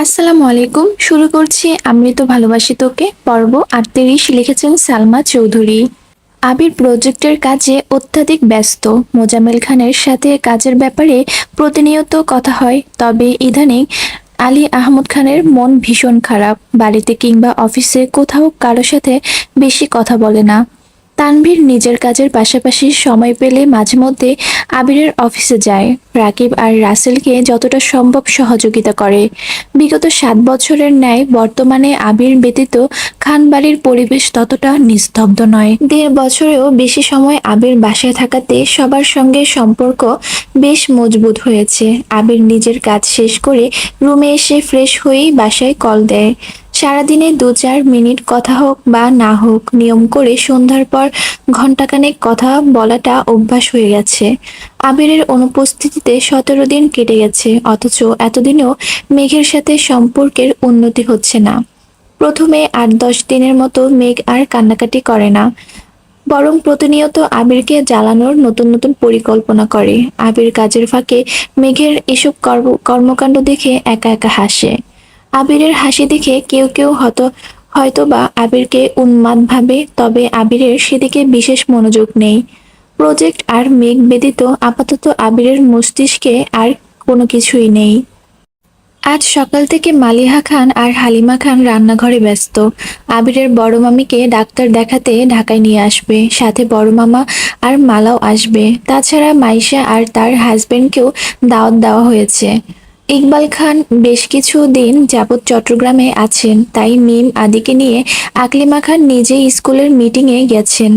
আসসালামু আলাইকুম। শুরু করছি আমি তো ভালোবাসি তোকে পর্ব ৩৮। লিখেছেন সালমা চৌধুরী। আবির প্রজেক্টের কাজে অত্যাধিক ব্যস্ত। মোজাম্মেল খানের সাথে কাজের ব্যাপারে প্রতিনিয়ত কথা হয়, তবে ইদানিং আলী আহমদ খানের মন ভীষণ খারাপ। বাড়িতে কিংবা অফিসে কোথাও কারো সাথে বেশি কথা বলে না। তানভীর নিজের কাজের পাশাপাশি সময় পেলে মাঝে মধ্যে আবিরের অফিসে যায়। রাকিব আর রাসেলকে যতটা সম্ভব সহযোগিতা করে। বিগত ৭ বছরের ন্যায় বর্তমানে আবির ব্যতীত খানবাড়ির পরিবেশ ততটা নিস্তব্ধ নয়। ১.৫ বছরেও বেশি সময় আবির বাসায় থাকাতে সবার সঙ্গে সম্পর্ক বেশ মজবুত হয়েছে। আবির নিজের কাজ শেষ করে রুমে এসে ফ্রেশ হয়েই বাসায় কল দেয়। সারাদিনে ২-৪ মিনিট কথা হোক বা না হোক, নিয়ম করে সন্ধ্যার পর ঘণ্টাখানেক কথা বলাটা অভ্যাস হয়ে গেছে। আবিরের অনুপস্থিতিতে ১৭ দিন কেটে গেছে, অথচ এতদিনেও মেঘের সাথে সম্পর্কের উন্নতি হচ্ছে না। প্রথমে ৮-১০ দিনের মতো মেঘ আর কান্নাকাটি করে না, বরং প্রতিনিয়ত আবিরকে জ্বালানোর নতুন নতুন পরিকল্পনা করে। আবির কাজের ফাঁকে মেঘের এসব কর্মকাণ্ড দেখে একা একা হাসে। আবিরের হাসি দেখে কেউ কেউ হয়তোবা আবিরকে উন্মাদ ভাবে, তবে আবিরের সেদিকে বিশেষ মনোযোগ নেই। প্রজেক্ট আর মেঘ ব্যতীত আপাতত আবিরের মস্তিষ্কে আর কোনো কিছুই নেই। আজ সকাল থেকে মালিহা খান আর হালিমা খান রান্নাঘরে ব্যস্ত। আবিরের বড় মামিকে ডাক্তার দেখাতে ঢাকায় নিয়ে আসবে, সাথে বড় মামা আর মালাও আসবে। তাছাড়া মাইশা আর তার হাজবেন্ডকেও দাওয়াত দেওয়া হয়েছে। ইকবাল খান বেশ কিছু দিন যাবৎ চট্টগ্রামে আছেন, তাই মিম আদিকে নিয়ে আকলিমা খান নিজেই স্কুলের মিটিংয়ে গেছেন।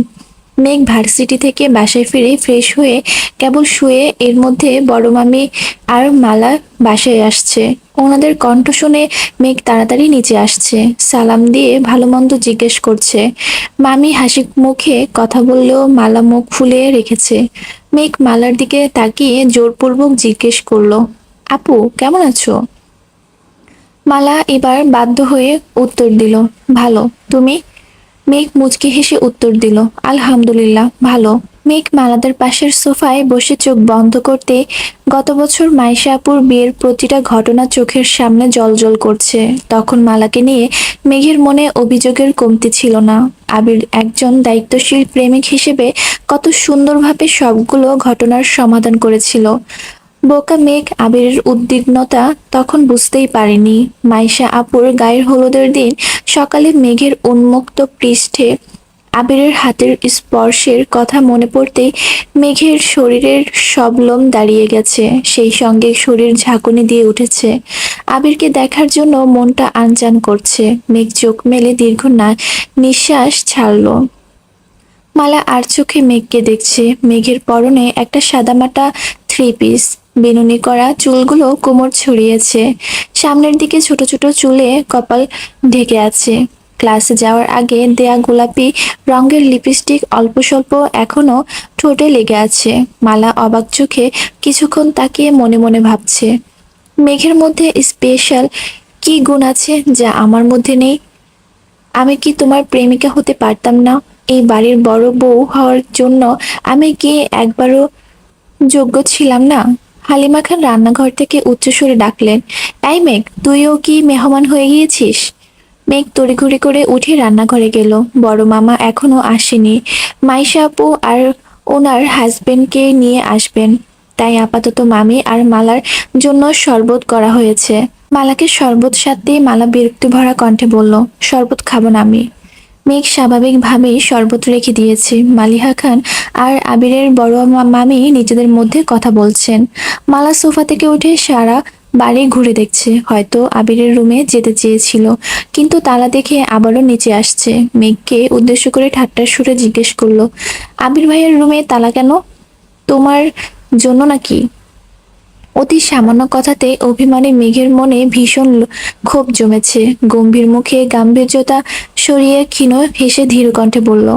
মেঘ ভার্সিটি থেকে বাসায় ফিরে ফ্রেশ হয়ে কেবল শুয়ে, এর মধ্যে বড় মামি আর মালা বাসায় আসছে। ওনাদের কণ্ঠ শুনে মেঘ তাড়াতাড়ি নিচে আসছে, সালাম দিয়ে ভালো মন্দ জিজ্ঞেস করছে। মামি হাসি মুখে কথা বললেও মালা মুখ ফুলিয়ে রেখেছে। মেঘ মালার দিকে তাকিয়ে জোরপূর্বক জিজ্ঞেস করলো, আপু কেমন আছো? মালা এবার বাধ্য হয়ে উত্তর দিল, ভালো। তুমি? মেঘ মুচকি হেসে উত্তর দিল, আলহামদুলিল্লাহ ভালো। মেঘ মালাদের পাশের সোফায় বসে চোখ বন্ধ করতে গত বছর মাইশা আপুর বিয়ের প্রতিটা ঘটনা চোখের সামনে জ্বলজ্বল করছে। তখন মালাকে নিয়ে মেঘের মনে অভিযোগের কমতি ছিল না। আবির একজন দায়িত্বশীল প্রেমিক হিসেবে কত সুন্দরভাবে সবগুলো ঘটনার সমাধান করেছিল। বোকা মেঘ আবিরের উদ্বিগ্নতা তখন বুঝতেই পারেনি। মাইশা আপুর গায়ের হলুদের দিন সকালে মেঘের উন্মুক্ত পৃষ্ঠে আবিরের হাতের স্পর্শের কথা মনে পড়তেই মেঘের শরীরের সব লোম দাঁড়িয়ে গেছে, সেই সঙ্গে শরীর ঝাঁকুনি দিয়ে উঠেছে। আবিরকে দেখার জন্য মনটা আনচান করছে। মেঘ চোখ মেলে দীর্ঘ নিঃশ্বাস ছাড়ল। মালা আর চোখে মেঘকে দেখছে। মেঘের পরনে একটা সাদামাটা থ্রি পিস, বেনুনি করা চুলগুলো কোমর ছড়িয়েছে, সামনের দিকে ছোট ছোট চুলে কপাল ঢেকে আছে। ক্লাসে যাওয়ার আগে দেয়া গোলাপি রঙের লিপস্টিক অল্প স্বল্প এখনো ঠোঁটে লেগে আছে। মালা অবাক চোখে কিছুক্ষণ তাকিয়ে মনে মনে ভাবছে, মেঘের মধ্যে স্পেশাল কি গুণ আছে যা আমার মধ্যে নেই? আমি কি তোমার প্রেমিকা হতে পারতাম না? এই বাড়ির বড় বউ হওয়ার জন্য আমি কি একবারও যোগ্য ছিলাম না? হালিমা খান রান্নাঘর থেকে উচ্চস্বরে ডাকলেন, এই মেঘ, তুইও কি মেহমান হয়ে গিয়েছিস? মেঘ তড়িঘড়ি করে উঠে রান্নাঘরে গেল। বড় মামা এখনো আসেনি। মাইশা আপু আর ওনার হাজবেন্ডকে নিয়ে আসবেন, তাই আপাতত মামি আর মালার জন্য শরবত করা হয়েছে। মালাকে শরবত সাথে মালা বিরক্তি ভরা কণ্ঠে বলল, শরবত খাবো না আমি। মেঘ স্বাভাবিকভাবেই শরবত রেখে দিয়েছে। মালিহা খান আর আবিরের বড় মামি নিজেদের মধ্যে কথা বলছেন। মালা সোফা থেকে উঠে সারা বাড়ি ঘুরে দেখছে, হয়তো আবিরের রুমে যেতে চেয়েছিল, কিন্তু তালা দেখে আবারও নিচে আসছে। মেঘকে উদ্দেশ্য করে ঠাট্টার সুরে জিজ্ঞেস করলো, আবির ভাইয়ের রুমে তালা কেন? তোমার জন্য নাকি? অতি সামান্য কথাতে অভিমানী মেঘের মনে ভীষণ ক্ষোভ জমেছে। গম্ভীর মুখে গাম্ভীর্যতা সরিয়ে ক্ষীণ হেসে ধীর কণ্ঠে বলল,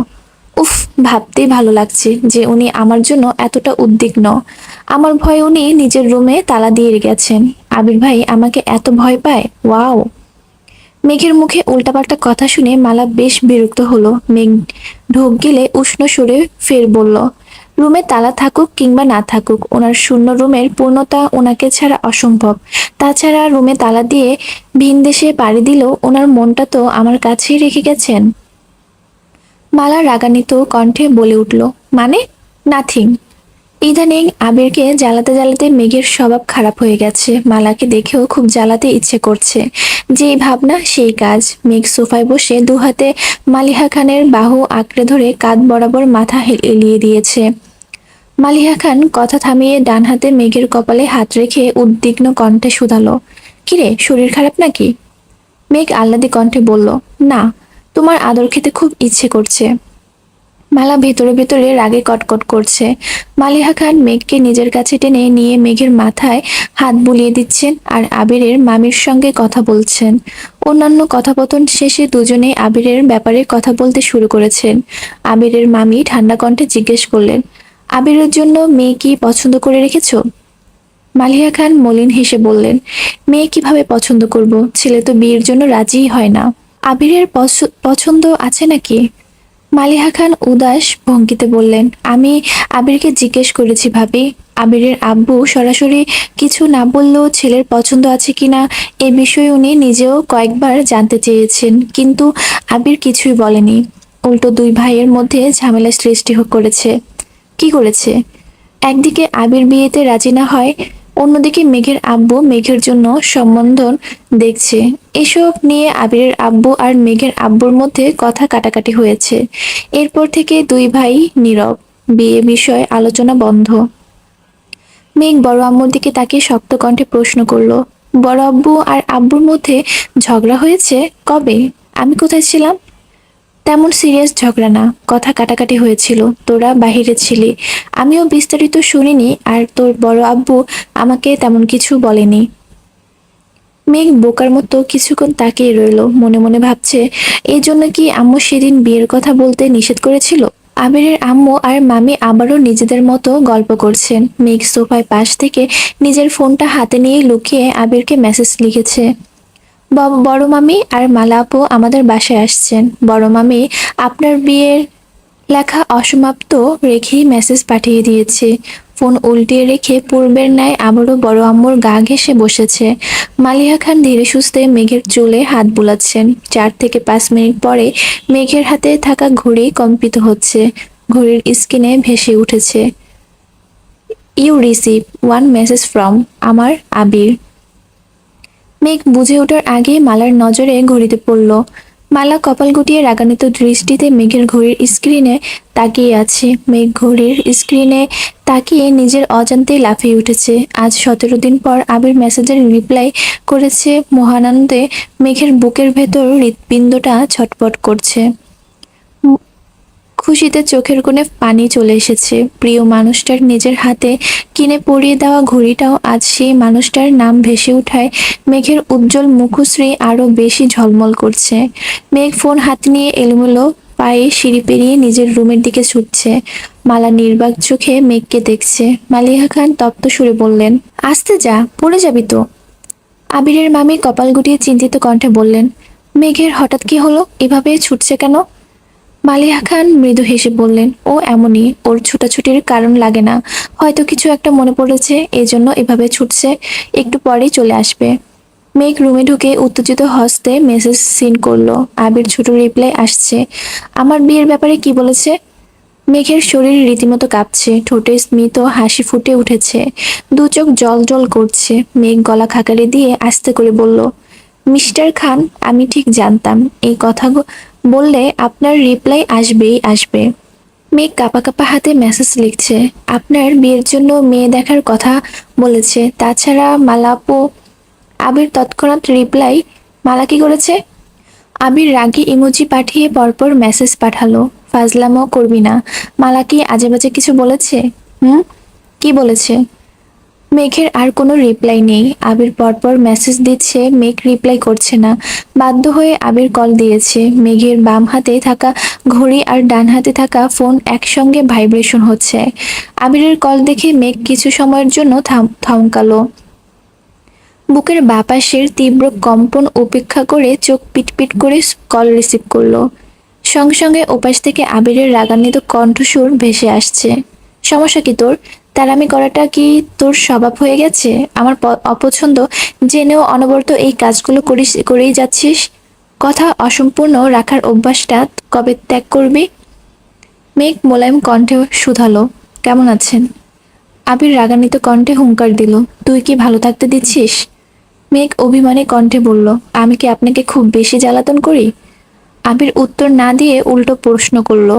উফ, ভাবতেই ভালো লাগছে যে উনি আমার জন্য এতটা উদ্বিগ্ন। আমার ভয় উনি নিজের রুমে তালা দিয়ে গেছেন। আবির ভাই আমাকে এত ভয় পায়? ওয়াও। মেঘের মুখে উল্টাপাল্টা কথা শুনে মালা বেশ বিরক্ত হলো। মেঘ ঢোক গেলে উষ্ণ সুরে ফের বলল, রুমে তালা থাকুক কিংবা না থাকুক, ওনার শূন্য রুমের পূর্ণতা ওনাকে ছাড়া অসম্ভব। তাছাড়া রুমে তালা দিয়ে ভিন দেশে পাড়ি দিলেও ওনার মনটা তো আমার কাছেই রেখে গেছেন। মালা রাগান্বিত কণ্ঠে বলে উঠল, মানে? নাথিং। ইদানিং আবিরকে জ্বালাতে জ্বালাতে মেঘের স্বভাব খারাপ হয়ে গেছে। মালাকে দেখেও খুব জ্বালাতে ইচ্ছে করছে। যেই ভাবনা সেই কাজ। মেঘ সোফায় বসে দুহাতে মালিহা খানের বাহু আঁকড়ে ধরে কাঁধ বরাবর মাথা এলিয়ে দিয়েছে। মালিহা খান কথা থামিয়ে ডান হাতে মেঘের কপালে হাত রেখে উদ্বিগ্ন কণ্ঠে শুধালো, কিরে, শরীর খারাপ নাকি? মেঘ আহ্লাদী কণ্ঠে বলল, না, তোমার আদর খেতে খুব ইচ্ছে করছে। মালা ভেতরে ভেতরে রাগে কটকট করছে। মালিহা খান মেঘকে নিজের কাছে টেনে নিয়ে মেঘের মাথায় হাত বুলিয়ে দিচ্ছেন আর আবিরের মামির সঙ্গে কথা বলছেন। অন্যান্য কথোপকথন শেষে দুজনেই আবিরের ব্যাপারে কথা বলতে শুরু করেছেন। আবিরের মামি ঠান্ডা কণ্ঠে জিজ্ঞেস করলেন, আবিরের জন্য মেয়ে কি পছন্দ করে রেখেছো? মালিহা খান মলিন হেসে বললেন, মেয়ে কিভাবে পছন্দ করব, ছেলে তো বিয়ের জন্য রাজিই হয় না। আবিরের পছন্দ আছে নাকি? মালিহা খান উদাস ভঙ্গিতে বললেন, আমি আবিরকে জিজ্ঞেস করেছি ভাবি। আবিরের আব্বু সরাসরি কিছু না বললেও ছেলের পছন্দ আছে কিনা এ বিষয়ে উনি নিজেও কয়েকবার জানতে চেয়েছেন, কিন্তু আবির কিছুই বলেনি। উল্টো দুই ভাইয়ের মধ্যে ঝামেলা সৃষ্টি করেছে। কি করেছে? একদিকে আবির বিয়েতে রাজি না হয়, অন্যদিকে মেঘের আব্বু মেঘের জন্য সম্বন্ধ দেখছে। এসব নিয়ে আবিরের আব্বু আর মেঘের আব্বুর মধ্যে কথা কাটাকাটি হয়েছে। এরপর থেকে দুই ভাই নীরব। বিয়ে বিষয়ে আলোচনা বন্ধ। মেঘ বড় আম্মুর দিকে তাকিয়ে শক্ত কণ্ঠে প্রশ্ন করলো, বড় আব্বু আর আব্বুর মধ্যে ঝগড়া হয়েছে? কবে? আমি কোথায় ছিলাম? তেমন সিরিয়াস ঝগড়া না, কথা কাটাকাটি হয়েছিল, তোরা বাহিরে ছিলি। আমিও বিস্তারিত শুনিনি, আর তোর বড় আব্বু আমাকে তেমন কিছু বলেনি। মেঘ বোকার মতো কিছুক্ষণ তাকিয়ে রইল, মনে মনে ভাবছে, এই জন্য কি আম্মু সেদিন বিয়ের কথা বলতে নিষেধ করেছিল? আবিরের আম্মু আর মামি আবারও নিজেদের মতো গল্প করছেন। মেঘ সোফায় পাশ থেকে নিজের ফোনটা হাতে নিয়ে লুকিয়ে আবিরকে মেসেজ লিখেছে, বড় মামি আর মালা আপু আমাদের বাসায় আসছেন। বড় মামি আপনার বিয়ের লেখা অসমাপ্ত রেখেই মেসেজ পাঠিয়ে দিয়েছে। ফোন উল্টিয়ে রেখে পূর্বের ন্যায় আবারও বড় আম্মুর গা ঘেঁষে বসেছে। মালিহা খান ধীরে সুস্থে মেঘের চুলে হাত বুলাচ্ছেন। 4 থেকে 5 মিনিট পরে মেঘের হাতে থাকা ঘড়ি কম্পিত হচ্ছে। ঘড়ির স্ক্রিনে ভেসে উঠেছে, you receive one message from আমার আবির। মেঘ বুঝে ওঠার আগে মালার নজরে ঘড়িতে পড়ল। মালা কপাল গুটিয়ে রাগান্বিত দৃষ্টিতে মেঘের ঘড়ির স্ক্রিনে তাকিয়ে আছে। মেঘ ঘড়ির স্ক্রিনে তাকিয়ে নিজের অজান্তেই লাফিয়ে উঠেছে। আজ 17 দিন পর আবির মেসেজের রিপ্লাই করেছে। মহানন্দে মেঘের বুকের ভেতর হৃৎপিণ্ডটা ছটপট করছে। খুশিতে চোখের কোণে পানি চলে এসেছে। প্রিয় মানুষটার নিজের হাতে কিনে পরিয়ে দেওয়া ঘড়িটাও আজ সেই মানুষটার নাম ভেসে ওঠায় মেঘের উজ্জ্বল মুখশ্রী আরো বেশি ঝলমল করছে। মেঘ ফোন হাতে নিয়ে এলোমেলো পায়ে সিঁড়ি পেরিয়ে নিজের রুমের দিকে ছুটছে। মালা নির্বাক চোখে মেঘকে দেখছে। মালিহা খান তপ্ত সুরে বললেন, আস্তে যা, পড়ে যাবি তো। আবিরের মামি কপাল গুটিয়ে চিন্তিত কণ্ঠে বললেন, মেঘের হঠাৎ কি হলো, এভাবে ছুটছে কেন? মালিহা খান মৃদু হেসে বললেন, ও এমনই, ওর ছুটাছুটির কারণ লাগে না, হয়তো কিছু একটা মনে পড়েছে, এজন্য এভাবে ছুটছে, একটু পরেই চলে আসবে। মেঘ রুমে ঢুকে উত্তেজিত হস্তে মেসেজ সিন করলো। আবির ছোট রিপ্লাই আসছে, আমার বিয়ের ব্যাপারে কি বলেছে? মেঘের শরীর রীতিমতো কাঁপছে, ঠোঁটে স্মিত হাসি ফুটে উঠেছে, দু চোখ জল জল করছে। মেঘ গলা খাকারি দিয়ে আস্তে করে বলল, মিস্টার খান, আমি ঠিক জানতাম এই কথা বললে আপনার রিপ্লাই আসবেই আসবে। মেঘ কাঁপা কাঁপা হাতে মেসেজ লিখছে, আপনার বিয়ের জন্য মেয়ে দেখার কথা বলেছে। তাছাড়া মালা আপু। আবির তৎক্ষণাৎ রিপ্লাই, মালা কি করেছে? আবির রাগী ইমোজি পাঠিয়ে পরপর মেসেজ পাঠালো, ফাজলামো করবি না, মালা কি আজেবাজে কিছু বলেছে? হুম, কি বলেছে? মেঘের আর কোনো রিপ্লাই নেই। আবির পরপর মেসেজ দিচ্ছে, মেঘ রিপ্লাই করছে না। বাধ্য হয়ে আবির কল দিয়েছে। মেঘের বাম হাতে থাকা ঘড়ি আর ডান হাতে থাকা ফোন একসঙ্গে ভাইব্রেশন হচ্ছে। আবিরের কল দেখে মেঘ কিছু সময়ের জন্য থমকালো। বুকের বাঁ পাশের তীব্র কম্পন উপেক্ষা করে চোখ পিটপিট করে কল রিসিভ করলো। সঙ্গে সঙ্গে ওপাশ থেকে আবিরের রাগান্বিত কণ্ঠস্বর ভেসে আসছে, সমস্যা কি তোর? তেরামি করাটা কি তোর স্বভাব হয়ে গেছে? আমার অপছন্দ জেনেও অনবরত এই কাজগুলো করেই যাচ্ছিস। কথা অসম্পূর্ণ রাখার অভ্যাসটা কবে ত্যাগ করবি? মেঘ মোলায়েম কণ্ঠে শুধালো, কেমন আছেন? আবির রাগান্বিত কণ্ঠে হুংকার দিল, তুই কি ভালো থাকতে দিচ্ছিস? মেঘ অভিমানী কণ্ঠে বলল, আমি কি আপনাকে খুব বেশি জ্বালাতন করি? আবির উত্তর না দিয়ে উল্টো প্রশ্ন করলো,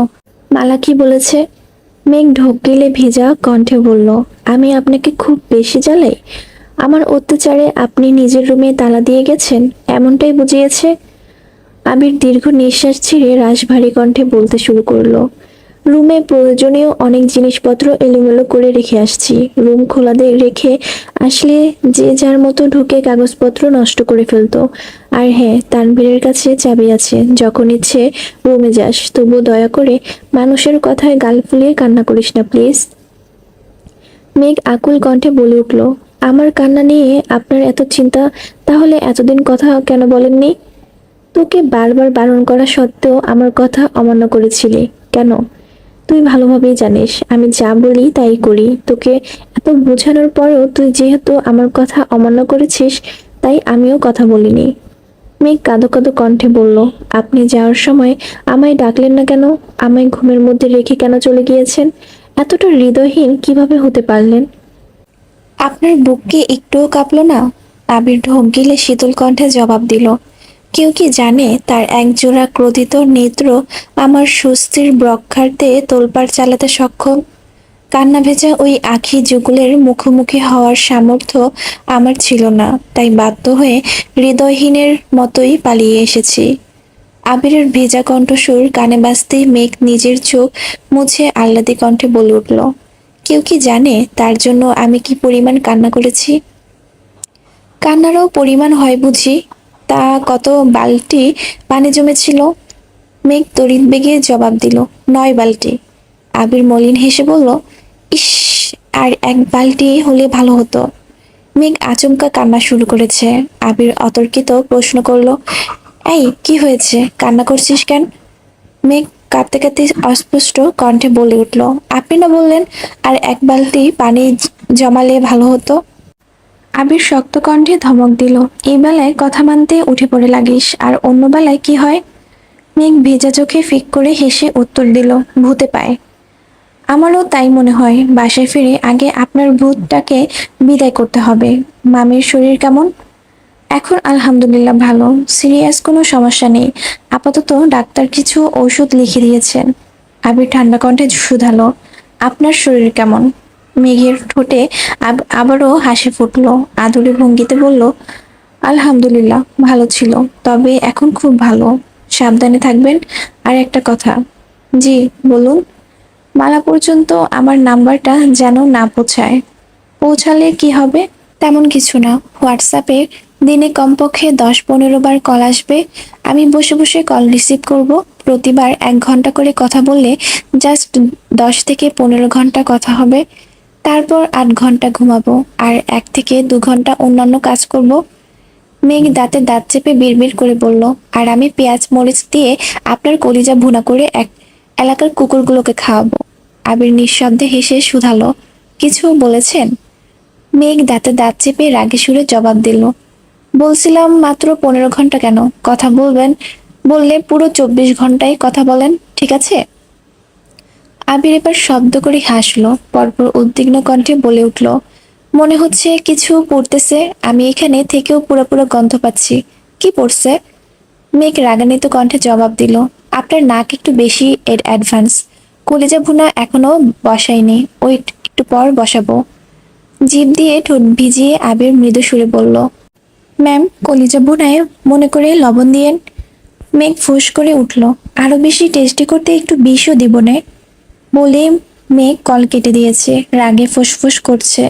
মালা কি বলেছে? মেঘ ঢোক গিলে ভেজা কণ্ঠে বলল, আমি আপনাকে খুব বেশি জ্বালাই? আমার অত্যাচারে আপনি নিজের রুমে তালা দিয়ে গেছেন, এমনটাই বুঝিয়েছে? আবির দীর্ঘ নিঃশ্বাস ছেড়ে রাশভারী কণ্ঠে বলতে শুরু করলো, রুমে প্রয়োজনীয় অনেক জিনিসপত্র এলোমেলো করে রেখে আসছি। রুম খোলা রেখে আসলে যে যার মতো ঢুকে কাগজপত্র নষ্ট করে ফেলতো। আর হ্যাঁ, তানভীরের কাছে চাবি আছে, যখন ইচ্ছে রুমে যাস। তবু দয়া করে মানুষের কথায় গাল ফুলিয়ে কান্না করিস না প্লিজ। মেঘ আকুল কণ্ঠে বলে উঠল, আমার কান্না নিয়ে আপনার এত চিন্তা, তাহলে এতদিন কথা কেন বলেননি? তোকে বারবার বারণ করা সত্ত্বেও আমার কথা অমান্য করেছিলি কেন? তুই ভালোভাবেই জানিস আমি যা বলি তাই করি। তোকে এত বোঝানোর পরেও তুই যেহেতু আমার কথা অমান্য করেছিস, তাই আমিও কথা বলিনি। মেঘ কাঁদো কাঁদো কণ্ঠে বলল, আপনি যাওয়ার সময় আমায় ডাকলেন না কেন? আমায় ঘুমের মধ্যে রেখে কেন চলে গিয়েছেন? এতটা হৃদয়হীন কিভাবে হতে পারলেন? আপনার বুক কি একটুও কাঁপলো না? আবির ঢোক গিলে শীতল কণ্ঠে জবাব দিল, কেউ কি জানে তার একজোড়া ক্রোধিত নেত্র আমার সুস্থির বক্ষার্তে তোলপাড় চালাতে সক্ষম? কান্না ভেজা ওই আঁখি যুগলের মুখোমুখি হওয়ার সামর্থ্য আমার ছিল না, তাই বাধ্য হয়ে হৃদয়হীনের মতোই পালিয়ে এসেছি। আবিরের ভেজা কণ্ঠস্বর কানে বাজতেই মেঘ নিজের চোখ মুছে আহ্লাদী কণ্ঠে বলে উঠল, কেউ কি জানে তার জন্য আমি কি পরিমাণ কান্না করেছি? কান্নারও পরিমাণ হয় বুঝি? তা কত বালতি পানি জমেছিল? মেঘ তড়িৎ বেগে জবাব দিল, 9 বালতি। আবির মলিন হেসে বলল, ইস, আর 1 বালতি হলে ভালো হতো। মেঘ আচমকা কান্না শুরু করেছে। আবির অতর্কিত প্রশ্ন করলো, এই কি হয়েছে, কান্না করছিস কেন? মেঘ কাঁদতে কাঁদতে অস্পষ্ট কণ্ঠে বলে উঠল, আপনি না বললেন আর 1 বালতি পানি জমালে ভালো হতো? আবির শক্ত কণ্ঠে ধমক দিল, এই বেলায় কথা মানতে উঠে পড়ে লাগিস, আর অন্য বেলায় কি হয়? মেঘ ভেজা চোখে ফিক করে হেসে উত্তর দিল, ভূতে পায়। আমারও তাই মনে হয়। বাসায় ফিরে আগে আপনার ভূতটাকে বিদায় করতে হবে। মামির শরীর কেমন? এখন আলহামদুলিল্লাহ ভালো, সিরিয়াস কোনো সমস্যা নেই। আপাতত ডাক্তার কিছু ঔষধ লিখে দিয়েছেন। আবির ঠান্ডা কণ্ঠে শুধালো, আপনার শরীর কেমন? মেঘের ঠোঁটে আবারও হাসি ফুটলো। আদুরে ভঙ্গিতে বলল, আলহামদুলিল্লাহ ভালো ছিল, তবে এখন খুব ভালো। সাবধানে থাকবেন। আর একটা কথা। জি, বলুন। মালা পর্যন্ত আমার নাম্বারটা যেন না পৌঁছায়। পৌঁছালে কি হবে? তেমন কিছু না। হোয়াটসঅ্যাপে দিনে কমপক্ষে 10-15 বার কল আসবে। আমি বসে বসে কল রিসিভ করব। প্রতিবার 1 ঘন্টা করে কথা বললে জাস্ট 10 থেকে 15 ঘন্টা কথা হবে। তারপর 8 ঘন্টা ঘুমাবো, আর 1 থেকে 2 ঘন্টা অন্যান্য কাজ করব। মেঘ দাঁতে দাঁত চেপে বিড়বিড় করে বলল, আর আমি পেঁয়াজ মরিচ দিয়ে আপনার কলিজা ভুনা করে এলাকার কুকুরগুলোকে খাওয়াবো। আবির নিঃশব্দে হেসে শুধালো, কিছু বলেছেন? মেঘ দাঁতে দাঁত চেপে রাগে সুরে জবাব দিল, বলছিলাম মাত্র 15 ঘন্টা কেন কথা বলবেন? বললে পুরো 24 ঘন্টাই কথা বলেন, ঠিক আছে? আবির এবার শব্দ করে হাসলো, পরপর উদ্বিগ্ন কণ্ঠে বলে উঠল, মনে হচ্ছে কিছু পড়তেছে। আমি এখানে থেকেও পুরো গন্ধ পাচ্ছি। কি পড়ছে? মেঘ রাগান্বিত কণ্ঠে জবাব দিল, আপনার নাক একটু বেশি অ্যাডভান্স। কলিজা ভুনা এখনো বসাইনি, ওয়েট, একটু পর বসাবো। জিভ দিয়ে ঠোঁট ভিজিয়ে আবির মৃদু সুরে বলল, ম্যাম, কলিজা ভুনায় মনে করে লবণ দিয়েন। মেঘ ফুঁস করে উঠল, আরো বেশি টেস্টি করতে একটু বিষও দিব নে। বলে মেঘ কল কেটে দিয়েছে। রাগে ফুসফুস করছে।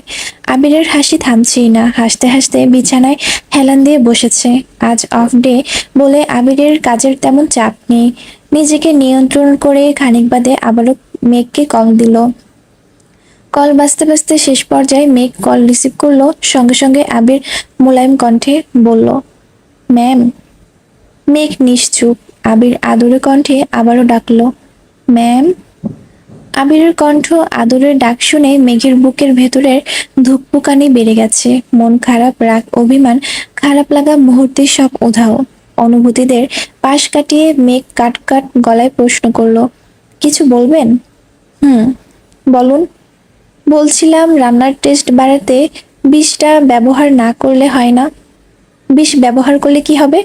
আবিরের হাসি থামছেই না। হাসতে হাসতে বিছানায় হেলান দিয়ে বসেছে। আজ অফ ডে বলে আবিরের কাজের তেমন চাপ নেই। নিজেকে নিয়ন্ত্রণ করে খানিক বাদে আবারও মেঘকে কল দিল। কল বাজতে বাজতে শেষ পর্যায়ে মেঘ কল রিসিভ করলো। সঙ্গে সঙ্গে আবির মোলায়েম কণ্ঠে বলল, ম্যাম। মেঘ নিশ্চুপ। আবির আদুরে কণ্ঠে আবারও ডাকলো, ম্যাম। আবিরের কণ্ঠ আদরের ডাক শুনে মেঘের বুকের ভেতরের ধুকপুকানি বেড়ে গেছে। মন খারাপ, রাগ, অভিমান, খারাপ লাগা মুহূর্তে সব উধাও। অনুভূতিদের পাশ কাটিয়ে মেঘ কাট কাট গলায় প্রশ্ন করলো, কিছু বলবেন? হুম, বলুন। বলছিলাম রান্নার টেস্ট বাড়াতে বিষটা ব্যবহার না করলে হয় না? বিষ ব্যবহার করলে কি হবে?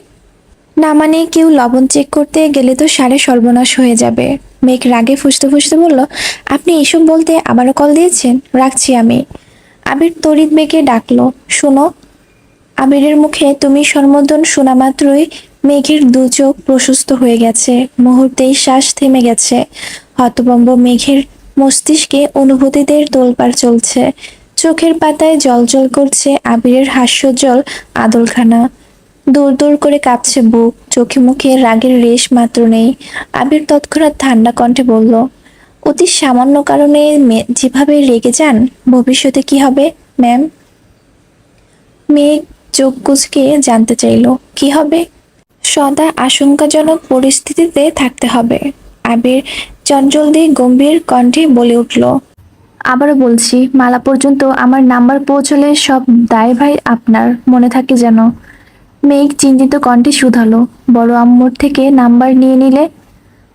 না মানে কেউ লবণ চেক করতে গেলে তো সারে সর্বনাশ হয়ে যাবে। মেঘ রাগে ফুঁসতে ফুঁসতে বলল, আপনি এসব বলতে আবারও কল দিয়েছেন? রাখছি আমি। আবির তড়িৎ বেগে ডাকলো, শোনো। আবিরের মুখে তুমি সম্বোধন শোনা মাত্রই মেঘের দু চোখ প্রশস্ত হয়ে গেছে। মুহূর্তেই শ্বাস থেমে গেছে। হতভম্ব মেঘের মস্তিষ্কে অনুভূতিদের তোলপাড় চলছে। চোখের পাতায় জলজল করছে আবিরের হাস্যজ্জ্বল আদলখানা। দূর দূর করে কাঁপছে বুক, চোখে মুখে রাগের রেশ মাত্র নেই। আবির তৎক্ষণাৎ ঠান্ডা কণ্ঠে বলল, অতি সামান্য কারণে যেভাবে রেগে যান, ভবিষ্যতে কি হবে ম্যাম? মেঘ চোখ কুঁচকে জানতে চাইল, কি হবে? সদা আশঙ্কাজনক পরিস্থিতিতে থাকতে হবে। আবির চঞ্চল গম্ভীর কণ্ঠে বলে উঠল, আবারও বলছি, মালা পর্যন্ত আমার নাম্বার পৌঁছলে সব দায় ভাই আপনার, মনে থাকে যেন। মেঘ চিন্তিত কণ্ঠে শুধালো, বড় আম্মুর থেকে নাম্বার নিয়ে নিলে?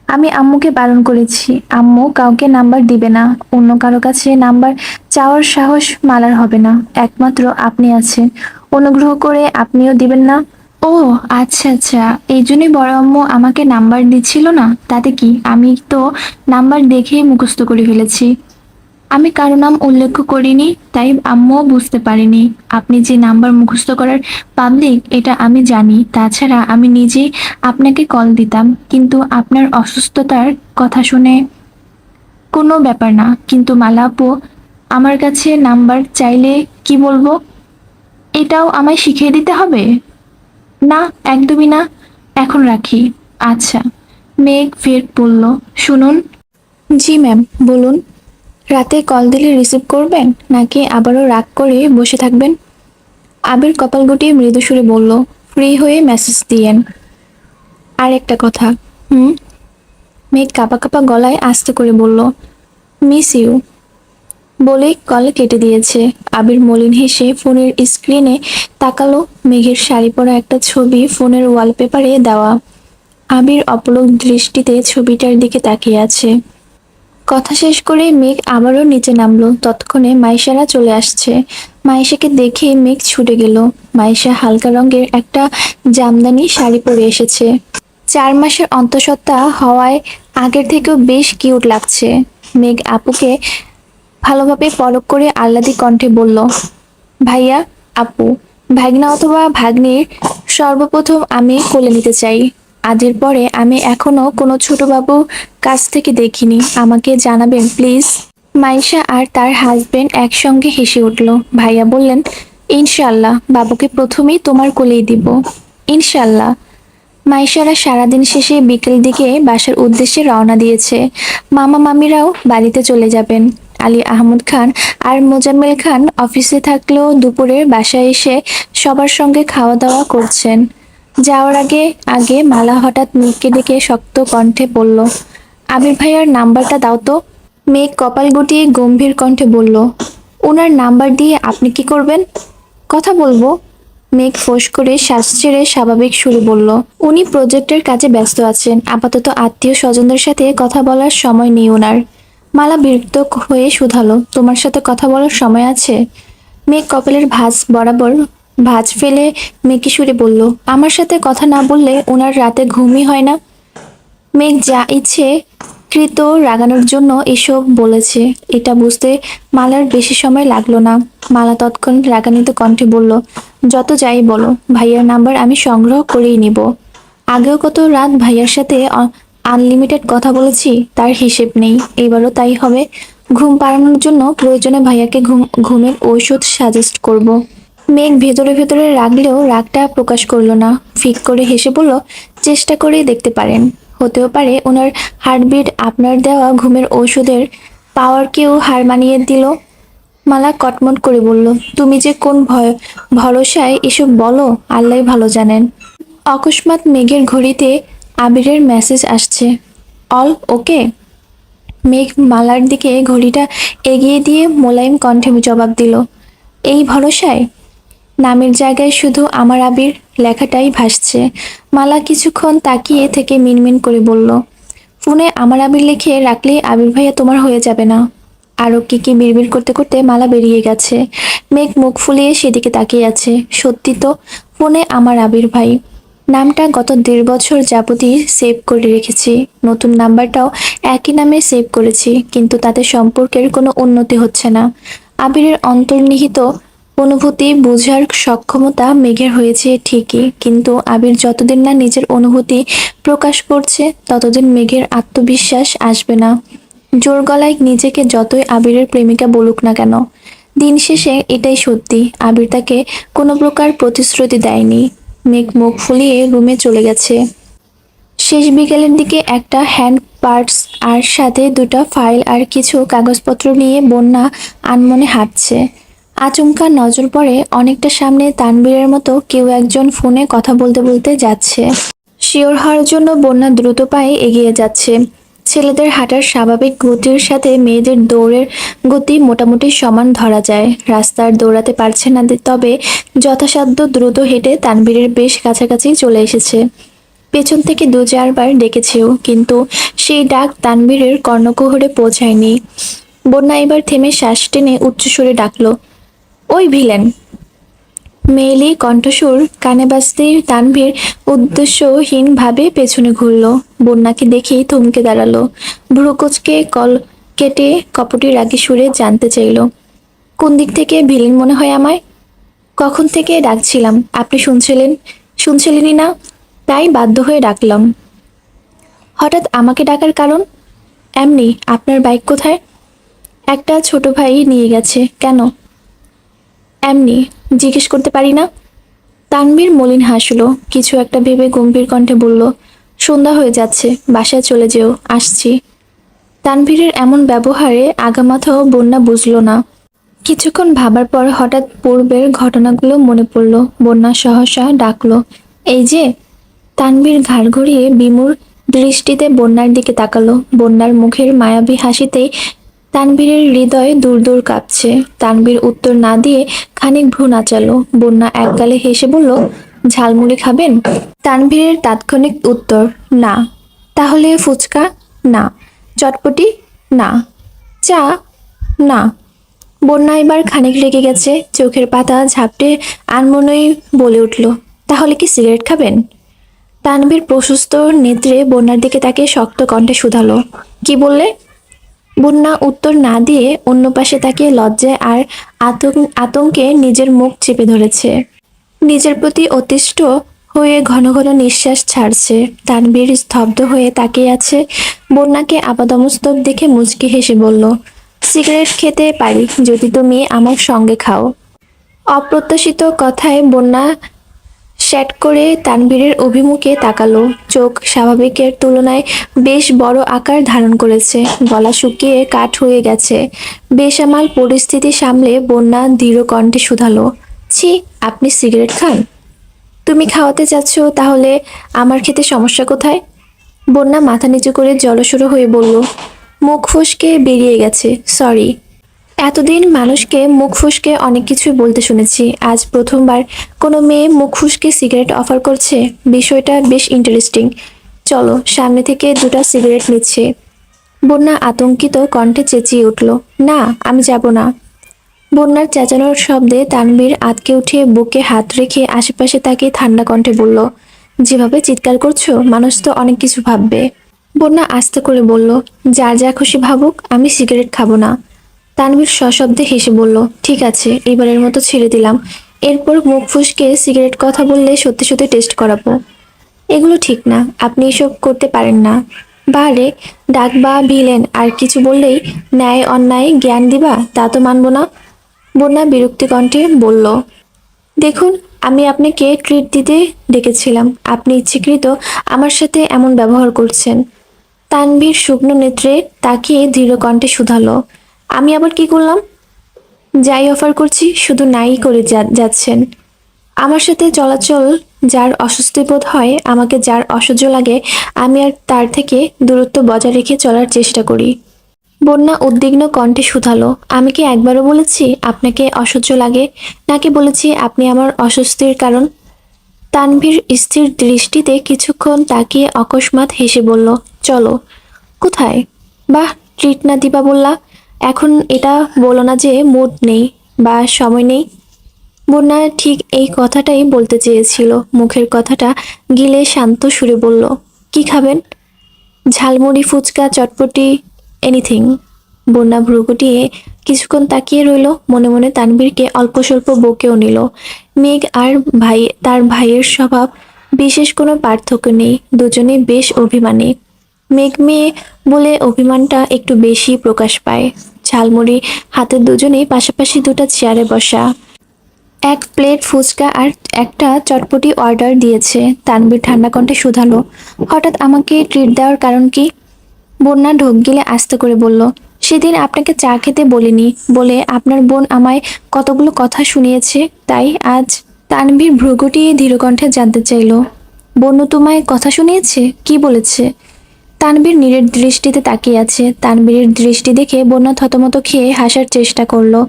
আমি আম্মুকে বারণ করেছি, আম্মু কাউকে নাম্বার দিবে না। অন্য কারো কাছে নাম্বার চাওয়ার সাহস মালার হবে না। একমাত্র আপনি আছেন, অনুগ্রহ করে আপনিও দিবেন না। ও আচ্ছা আচ্ছা, এই জন্যই বড় আম্মু আমাকে নাম্বার দিচ্ছিল না। তাতে কি, আমি তো নাম্বার দেখেই মুখস্থ করে ফেলেছি। আমি কারো নাম উল্লেখ করিনি, তাই আম্মুও বুঝতে পারেনি। আপনি যে নাম্বার মুখস্থ করার পাবলিক এটা আমি জানি। তাছাড়া আমি নিজেই আপনাকে কল দিতাম, কিন্তু আপনার অসুস্থতার কথা শুনে। কোনো ব্যাপার না, কিন্তু মালা আপু আমার কাছে নাম্বার চাইলে কি বলবো? এটাও আমায় শিখিয়ে দিতে হবে? না, একদমই না। এখন রাখি। আচ্ছা। মেঘ ফের বলল, শুনুন। জি ম্যাম, বলুন। রাতে কল দিলে রিসিভ করবেন নাকি আবারও রাগ করে বসে থাকবেন? আবির কপাল গুটিয়ে মৃদু সুরে বলল, ফ্রি হয়ে মেসেজ দিয়েন। আর একটা কথা। হুম? মেঘ কাঁপা কাঁপা গলায় আস্তে করে বলল, মিস ইউ। বলেই কল কেটে দিয়েছে। আবির মলিন হেসে ফোনের স্ক্রিনে তাকালো। মেঘের শাড়ি পরা একটা ছবি ফোনের ওয়ালপেপারে দেওয়া। আবির অপলক দৃষ্টিতে ছবিটার দিকে তাকিয়ে আছে। কথা শেষ করে মেঘ আবারও নিচে নামলো। ততক্ষণে মাইশারা চলে আসছে। মাইশাকে দেখে মেঘ ছুটে গেল। মাইশা হালকা রঙের একটা জামদানি শাড়ি পরে এসেছে। 4 মাসের অন্তঃসত্ত্বা হওয়ায় আগের থেকেও বেশ কিউট লাগছে। মেঘ আপুকে ভালোভাবে পরখ করে আহ্লাদি কণ্ঠে বলল, ভাইয়া, আপু, ভাগ্না অথবা ভাগ্নির সর্বপ্রথম আমি কোলে নিতে চাই। আজের পরে আমি এখনো কোনো ছোট বাবুর কাছ থেকে দেখিনি, আমাকে জানাবেন প্লিজ। মাইশা আর তার হাজবেন্ড একসঙ্গে হেসে উঠল। ভাইয়া বললেন, ইনশাল্লাহ, বাবুকে প্রথমেই তোমার কোলেই দিব। ইনশাল্লাহ। মাইশারা সারাদিন শেষে বিকেল দিকে বাসার উদ্দেশ্যে রওনা দিয়েছে। মামা মামিরাও বাড়িতে চলে যাবেন। আলী আহমদ খান আর মোজাম্মেল খান অফিসে থাকলেও দুপুরে বাসায় এসে সবার সঙ্গে খাওয়া দাওয়া করছেন। যাওয়ার আগে আগে মালা হঠাৎ মেঘকে ডেকে শক্ত কণ্ঠে বলল, আবির ভাইয়ার নাম্বারটা দাও তো। মেঘ কপাল গুটিয়ে গম্ভীর কণ্ঠে বলল, ওনার নাম্বার দিয়ে আপনি কি করবেন? কথা বলবো। মেঘ ফোঁস করে শ্বাস ছেড়ে স্বাভাবিক সুরে বলল, উনি প্রজেক্টের কাজে ব্যস্ত আছেন, আপাতত আত্মীয় স্বজনদের সাথে কথা বলার সময় নেই ওনার। মালা বিরক্ত হয়ে শুধালো, তোমার সাথে কথা বলার সময় আছে? মেঘ কপালের ভাঁজ বরাবর ভাঁজ ফেলে মেকি সুরে বলল, আমার সাথে কথা না বললে ওনার রাতে ঘুমই হয় না। মেঘ যা ইচ্ছে কৃত রাগানোর জন্য এসব বলেছে, এটা বুঝতে মালার বেশি সময় লাগলো না। মালা তৎক্ষণ রাগান্বিত কণ্ঠে বলল, যত যাই বলো, ভাইয়ার নাম্বার আমি সংগ্রহ করেই নিব। আগেও কত রাত ভাইয়ার সাথে আনলিমিটেড কথা বলেছি, তার হিসেব নেই। এবারও তাই হবে। ঘুম পাড়ানোর জন্য প্রয়োজনে ভাইয়াকে ঘুমের ঔষধ সাজেস্ট করব। মেঘ ভেতরে ভেতরে রাগলেও রাগটা প্রকাশ করলো না। ফিক করে হেসে বলল, চেষ্টা করেই দেখতে পারেন। হতেও পারে ওনার হার্টবিট আপনার দেওয়া ঘুমের ঔষধের পাওয়ারকেও হার মানিয়ে দিল। মালা কটমট করে বলল, তুমি যে কোন ভরসায় এসব বলো, আল্লাহ ভালো জানেন। অকস্মাৎ মেঘের ঘড়িতে আবিরের মেসেজ আসছে, অল ওকে। মেঘ মালার দিকে ঘড়িটা এগিয়ে দিয়ে মোলায়েম কণ্ঠে জবাব দিল, এই ভরসায়? নামের জায়গায় শুধু আমার আবির লেখাটাই ভাসছে। মালা কিছুক্ষণ তাকিয়ে থেকে মিনমিন করে বলল, ফোনে আমার আবির লিখে রাখলে আবির ভাইয়া তোমার হয়ে যাবে না? আরো কি কি বিড়বিড় করতে করতে মালা বেরিয়ে গেছে। মেঘ মুখ ফুলিয়ে সেদিকে তাকিয়ে আছে। সত্যি তো, ফোনে আমার আবির ভাই। নামটা গত 1.5 বছর যাবতই সেভ করে রেখেছি। নতুন নাম্বারটাও একই নামে সেভ করেছি, কিন্তু তাতে সম্পর্কের কোনো উন্নতি হচ্ছে না। আবিরের অন্তর্নিহিত অনুভূতি বোঝার সক্ষমতা মেঘের হয়েছে ঠিকই, কিন্তু আবির যতদিন না নিজের অনুভূতি প্রকাশ করছে ততদিন মেঘের আত্মবিশ্বাস আসবে না। জোর গলায় নিজেকে যতই আবিরের প্রেমিকা বলুক না কেন, দিন শেষে এটাই সত্যি, আবির তাকে কোনো প্রকার প্রতিশ্রুতি দেয়নি। মেঘ মুখ ফুলিয়ে রুমে চলে গেছে। শেষ বিকেলের দিকে একটা হ্যান্ড পার্স আর সাথে 2টা ফাইল আর কিছু কাগজপত্র নিয়ে বন্যা আনমনে হাঁটছে। আচমকা নজর পড়ে অনেকটা সামনে তানবীরের মতো কেউ একজন ফোনে কথা বলতে বলতে যাচ্ছে। শিওর হওয়ার জন্য বন্যা দ্রুত পায়ে এগিয়ে যাচ্ছে। ছেলেদের হাঁটার স্বাভাবিক গতির সাথে মেয়েদের দৌড়ের গতি মোটামুটি সমান ধরা যায়। রাস্তার দৌড়াতে পারছে না, তবে যথাসাধ্য দ্রুত হেঁটে তানবীরের বেশ কাছাকাছি চলে এসেছে। পেছন থেকে 2-4 বার ডেকেছেও, কিন্তু সেই ডাক তানবীরের কর্ণকুহরে পৌঁছায়নি। বন্যা এবার থেমে শ্বাস টেনে উচ্চস্বরে ডাকলো, ওই ভিলেন। মেয়েলি কণ্ঠস্বর কানে বাজতেই তানভীর উদ্দেশ্যহীনভাবে পেছনে ঘুরল। বন্যাকে দেখেই থমকে দাঁড়ালো। ভ্রু কুঁচকে কল কেটে কপটি রাগী সুরে জানতে চাইল, কোন দিক থেকে ভিলেন মনে হয় আমায়? কখন থেকে ডাকছিলাম, আপনি শুনছিলেনই না, তাই বাধ্য হয়ে ডাকলাম। হঠাৎ আমাকে ডাকার কারণ? এমনি। আপনার বাইক কোথায়? একটা ছোট ভাই নিয়ে গেছে। কেন? এমনি। জিজ্ঞেস করতে পারি না? তানভীর মলিন হাসল, কিছু একটা ভেবে গম্ভীর কণ্ঠে বলল, সন্ধ্যা হয়ে যাচ্ছে, বাসায় চলে যেও, আসছি। তানভীরের এমন ব্যবহারে আগামাথাও বন্যা বুঝল না। কিছুক্ষণ ভাবার পর হঠাৎ পূর্বের ঘটনাগুলো মনে পড়ল। বন্যা সহসা ডাকলো, এই যে। তানভীর ঘাড় ঘুরিয়ে বিমূঢ় দৃষ্টিতে বন্যার দিকে তাকালো। বন্যার মুখের মায়াবী হাসিতেই তানভীরের হৃদয় দূর দূর কাঁপছে। তানভীর উত্তর না দিয়ে খানিক ভ্রু নাচালো। বন্যা একগালে হেসে বলল, ঝালমুড়ি খাবেন? তানভীরের তাৎক্ষণিক উত্তর, না। তাহলে ফুচকা? না। চটপটি? না। চা? না। বন্যা এবার খানিক রেগে গেছে, চোখের পাতা ঝাপটে আনমনেই বলে উঠল, তাহলে কি সিগারেট খাবেন? তানভীর প্রশস্ত নেত্রে বন্যার দিকে তাকে শক্ত কণ্ঠে শুধালো, কি বললে? বন্যা উত্তর না দিয়ে অন্য পাশে তাকিয়ে লজ্জায় আর আতঙ্কে নিজের মুখ চেপে ধরেছে। নিজের প্রতি অতিষ্ঠ হয়ে ঘন ঘন নিঃশ্বাস ছাড়ছে। তানভীর স্তব্ধ হয়ে তাকিয়ে আছে। বন্যাকে আপাদমস্তক দেখে মুচকি হেসে বলল, সিগারেট খেতে পারি যদি তুমি আমার সঙ্গে খাও। অপ্রত্যাশিত কথায় বন্যা শ্যাট করে তানভীরের অভিমুখে তাকালো। চোখ স্বাভাবিকের তুলনায় বেশ বড় আকার ধারণ করেছে, গলা শুকিয়ে কাঠ হয়ে গেছে। বেসামাল পরিস্থিতি সামলে বন্যা দৃঢ় কণ্ঠে শুধালো, ছি, আপনি সিগারেট খান? তুমি খাওয়াতে চাচ্ছ, তাহলে আমার খেতে সমস্যা কোথায়? বন্যা মাথা নিচু করে জড়সড় হয়ে বলল, মুখ ফসকে বেরিয়ে গেছে, সরি। এতদিন মানুষকে মুখ ফুসকে অনেক কিছুই বলতে শুনেছি, আজ প্রথমবার কোনো মেয়ে মুখ ফুসকে সিগারেট অফার করছে। বিষয়টা বেশ ইন্টারেস্টিং। চলো, সামনে থেকে 2টা সিগারেট নিচ্ছে। বন্যা আতঙ্কিত কণ্ঠে চেঁচিয়ে উঠল, না, আমি যাব না। বন্যার চেঁচানোর শব্দে তানভীর আঁতকে উঠে বুকে হাত রেখে আশেপাশে তাকিয়ে ঠান্ডা কণ্ঠে বলল, যেভাবে চিৎকার করছো মানুষ তো অনেক কিছু ভাববে। বন্যা আস্তে করে বলল, যার যা খুশি ভাবুক, আমি সিগারেট খাবো না। তানভীর সশব্দে হেসে বলল, ঠিক আছে, এবারের মতো ছেড়ে দিলাম। এরপর মুখ ফুসকে সিগারেট কথা বললে সত্যি সত্যি টেস্ট করাবো। এগুলো ঠিক না, আপনি এসব করতে পারেন না। বারে, ডাক বা ভিলেন আর কিছু বললেই ন্যায় অন্যায় জ্ঞান দিবা, তা তো মানব না। বন্যা বিরক্তি কণ্ঠে বলল, দেখুন, আমি আপনাকে ট্রিট দিতে ডেকেছিলাম, আপনি ইচ্ছাকৃত আমার সাথে এমন ব্যবহার করছেন। তানভীর শুকনো নেত্রে তাকিয়ে দৃঢ় কণ্ঠে শুধালো, আমি আবার কি করলাম? যাই অফার করছি শুধু নাই করে যাচ্ছেন। আমার সাথে চলাচল যার অস্বস্তি বোধ হয়, আমাকে যার অসহ্য লাগে, আমি আর তার থেকে দূরত্ব বজায় রেখে চলার চেষ্টা করি। বন্যা উদ্বিগ্ন কণ্ঠে শুধালো, আমি কি একবারও বলেছি আপনাকে অসহ্য লাগে, নাকি বলেছি আপনি আমার অস্বস্তির কারণ? তানভীর স্থির দৃষ্টিতে কিছুক্ষণ তাকিয়ে অকস্মাৎ হেসে বলল, চলো। কোথায়? বাহ, ট্রিট না দিবা বললা? এখন এটা বলো না যে মুড নেই বা সময় নেই। বন্যা ঠিক এই কথাটাই বলতে চেয়েছিল, মুখের কথাটা গিলে শান্ত সুরে বলল, কি খাবেন? ঝালমুড়ি, ফুচকা, চটপটি, এনিথিং। বন্যা ভ্রু গুটিয়ে কিছুক্ষণ তাকিয়ে রইল, মনে মনে তানভীরকে অল্প স্বল্প বকেও নিল। মেঘ আর তার ভাইয়ের স্বভাব বিশেষ কোনো পার্থক্য নেই, দুজনেই বেশ অভিমানী। মেঘ মেয়ে বলে অভিমানটা একটু বেশি প্রকাশ পায়। ঝালমুড়ি হাতে দুজনেই পাশাপাশি দুটো চেয়ারে বসা। এক প্লেট ফুচকা আর একটা চটপটি অর্ডার দিয়েছে। তানভীর ঠান্ডা কণ্ঠে শুধালো, হঠাৎ আমাকে ট্রিট দেওয়ার কারণ কি? বন্যা ঢোক গিলে আস্তে করে বলল, সেদিন আপনাকে চা খেতে বলিনি বলে আপনার বোন আমায় কতগুলো কথা শুনিয়েছে, তাই আজ। তানভীর ভ্রুগুটিয়ে ধীরকণ্ঠে জানতে চাইল, বনু তোমায় কথা শুনিয়েছে? কি বলেছে? তানভীর নীরের দৃষ্টিতে তাকিয়ে আছে। তানভীরের দৃষ্টি দেখে বন্যা থতমত খেয়ে হাসার চেষ্টা করলো।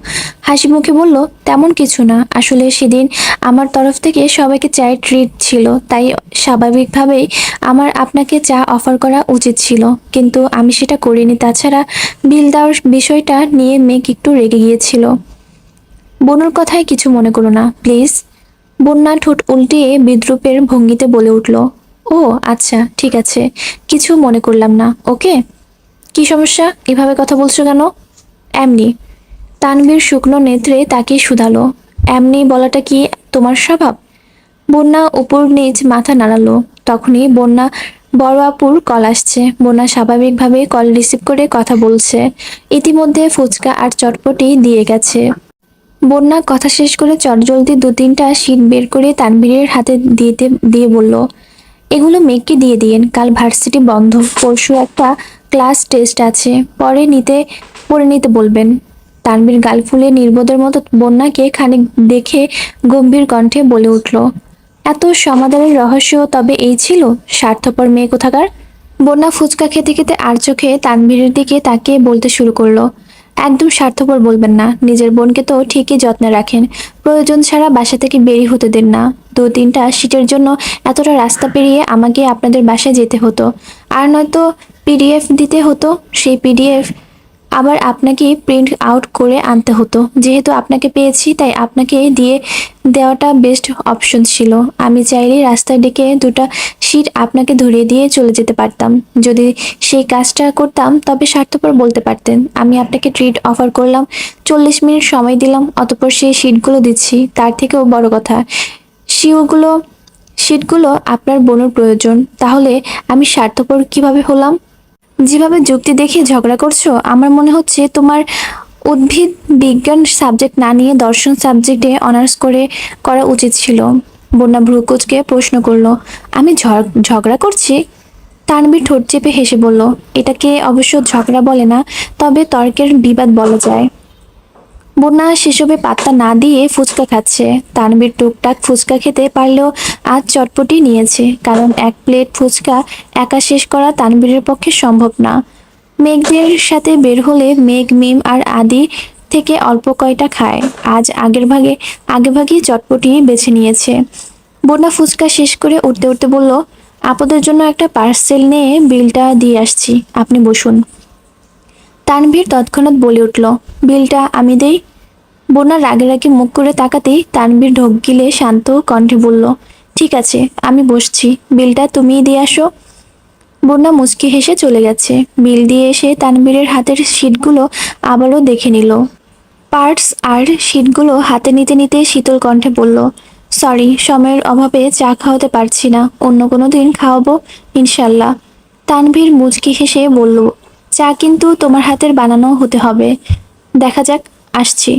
হাসি মুখে বলল, তেমন কিছু না, আসলে সেদিন আমার তরফ থেকে সবাইকে চায়ের ট্রিট ছিল, তাই স্বাভাবিকভাবেই আমার আপনাকে চা অফার করা উচিত ছিল, কিন্তু আমি সেটা করিনি। তাছাড়া বিল দেওয়ার বিষয়টা নিয়ে মেঘ একটু রেগে গিয়েছিল। বনুর কথায় কিছু মনে করো না প্লিজ। বন্যা ঠোঁট উল্টিয়ে বিদ্রূপের ভঙ্গিতে বলে উঠল, ও আচ্ছা ঠিক আছে, কিছু মনে করলাম না, ওকে। কি সমস্যা, এভাবে কথা বলছো কেন? এমনি। তানভীর শুকনো নেত্রে তাকিয়ে শুধালো, এমনি বলাটা কি তোমার স্বভাব? বন্যা উপর নিচ মাথা নাড়ালো। তখনই বন্যা বড় আপুর কল আসছে। বন্যা স্বাভাবিকভাবে কল রিসিভ করে কথা বলছে। ইতিমধ্যে ফুচকা আর চটপটি দিয়ে গেছে। বন্যা কথা শেষ করে চটজলদি দু তিনটা শীট বের করে তানভীরের হাতে দিয়ে বলল, এগুলো মেঘকে দিয়ে দিয়েন, কাল ভার্সিটি বন্ধ, পরশু একটা ক্লাস টেস্ট আছে, পরে নিতে বলবেন। তানভীর গাল ফুলে নির্বোধের মতো বন্যাকে খানিক দেখে গম্ভীর কণ্ঠে বলে উঠল, এত সমাধানের রহস্য তবে এই ছিল, স্বার্থপর মেয়ে কোথাকার। বন্যা ফুচকা খেতে খেতে আর চোখে তানভীরের দিকে তাকিয়ে বলতে শুরু করলো, একদম স্বার্থপর বলবেন না, নিজের বোনকে তো ঠিকই যত্নে রাখেন, প্রয়োজন ছাড়া বাসা থেকে বেরি হতে দেন না। দু তিনটা সিটের জন্য এতটা রাস্তা পেরিয়ে আমাকে আপনাদের বাসায় যেতে হতো, আর নয়তো পিডিএফ দিতে হতো, সেই পিডিএফ আবার আপনাকে প্রিন্ট আউট করে আনতে হতো। যেহেতু আপনাকে পেয়েছি তাই আপনাকে দিয়ে দেওয়াটা বেস্ট অপশন ছিল। আমি চাইলেই রাস্তায় ডেকে দুটো সিট আপনাকে ধরিয়ে দিয়ে চলে যেতে পারতাম। যদি সেই কাজটা করতাম তবে স্বার্থপর বলতে পারতেন। আমি আপনাকে ট্রিট অফার করলাম, 40 মিনিট সময় দিলাম, অতঃপর সেই সিটগুলো দিচ্ছি। তার থেকেও বড় কথা, সিওগুলো সিটগুলো আপনার বোনের প্রয়োজন। তাহলে আমি স্বার্থপর কিভাবে হলাম? যেভাবে যুক্তি দেখিয়ে ঝগড়া করছো, আমার মনে হচ্ছে তোমার উদ্ভিদ বিজ্ঞান সাবজেক্ট না নিয়ে দর্শন সাবজেক্টে অনার্স করা উচিত ছিল। বন্যা ভ্রুকুচকে প্রশ্ন করলো, আমি ঝগড়া করছি? তানভীর ঠোঁট চেপে হেসে বলল, এটাকে অবশ্য ঝগড়া বলে না, তবে তর্কের বিবাদ বলা যায়। বন্যা সেসবে পাত্তা না দিয়ে ফুচকা খাচ্ছে। তানভীর টুকটাক ফুচকা খেতে পারলেও আজ চটপটি নিয়েছে, কারণ এক প্লেট ফুচকা একা শেষ করা তানভীরের পক্ষে সম্ভব না। মেঘদের সাথে বের হলে মেঘ, মিম আর আদি থেকে অল্প কয়টা খায়, আজ আগেভাগেই চটপটি বেছে নিয়েছে। বন্যা ফুচকা শেষ করে উঠতে উঠতে বলল, আপনাদের জন্য একটা পার্সেল নিয়ে বিলটা দিয়ে আসছি, আপনি বসুন। তানভীর তৎক্ষণাৎ বলে উঠল, বিলটা আমি দেই? বন্যা রাগে রাগে মুখ করে তাকাতেই তানভীর ঢোক গিলে শান্ত কণ্ঠে বলল, ঠিক আছে, আমি বসছি, বিলটা তুমিই দিয়ে আসো। বন্যা মুচকি হেসে চলে গেছে। বিল দিয়ে এসে তানভীরের হাতের শিটগুলো আবারও দেখে নিল। পার্টস আর শিটগুলো হাতে নিতে নিতে শীতল কণ্ঠে বলল, সরি, সময়ের অভাবে চা খাওয়াতে পারছি না, অন্য কোনো দিন খাওয়াবো ইনশাল্লাহ। তানভীর মুচকি হেসে বলল, চা কিন্তু তোমার হাতের বানানো হতে হবে। দেখা যাক, আসছি।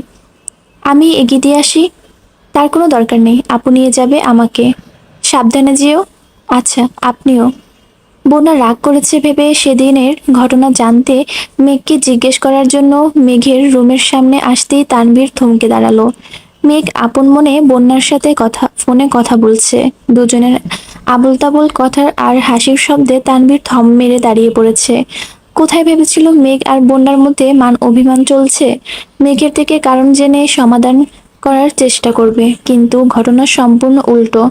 আমি এগিয়ে দিয়ে আসি? তার কোনো দরকার নেই, আপু নিয়ে যাবে আমাকে। সাবধানে যেও। আচ্ছা, আপনিও। বন্যা রাগ করেছে ভেবে সেদিনের ঘটনা জানতে মেঘকে জিজ্ঞেস করার জন্য মেঘের রুমের সামনে আসতেই তানভীর থমকে দাঁড়ালো। মেঘ আপন মনে বন্যার সাথে ফোনে কথা বলছে। দুজনের আবোল তাবোল কথার আর হাসির শব্দে তানভীর থম মেরে দাঁড়িয়ে পড়েছে। কোথায় ভেবেছিল মেঘ আর বন্যার মধ্যে মান অভিমান চলছে, মেঘের থেকে কারণ জেনে সমাধান করার চেষ্টা করবে, কিন্তু ঘটনা সম্পূর্ণ উল্টো।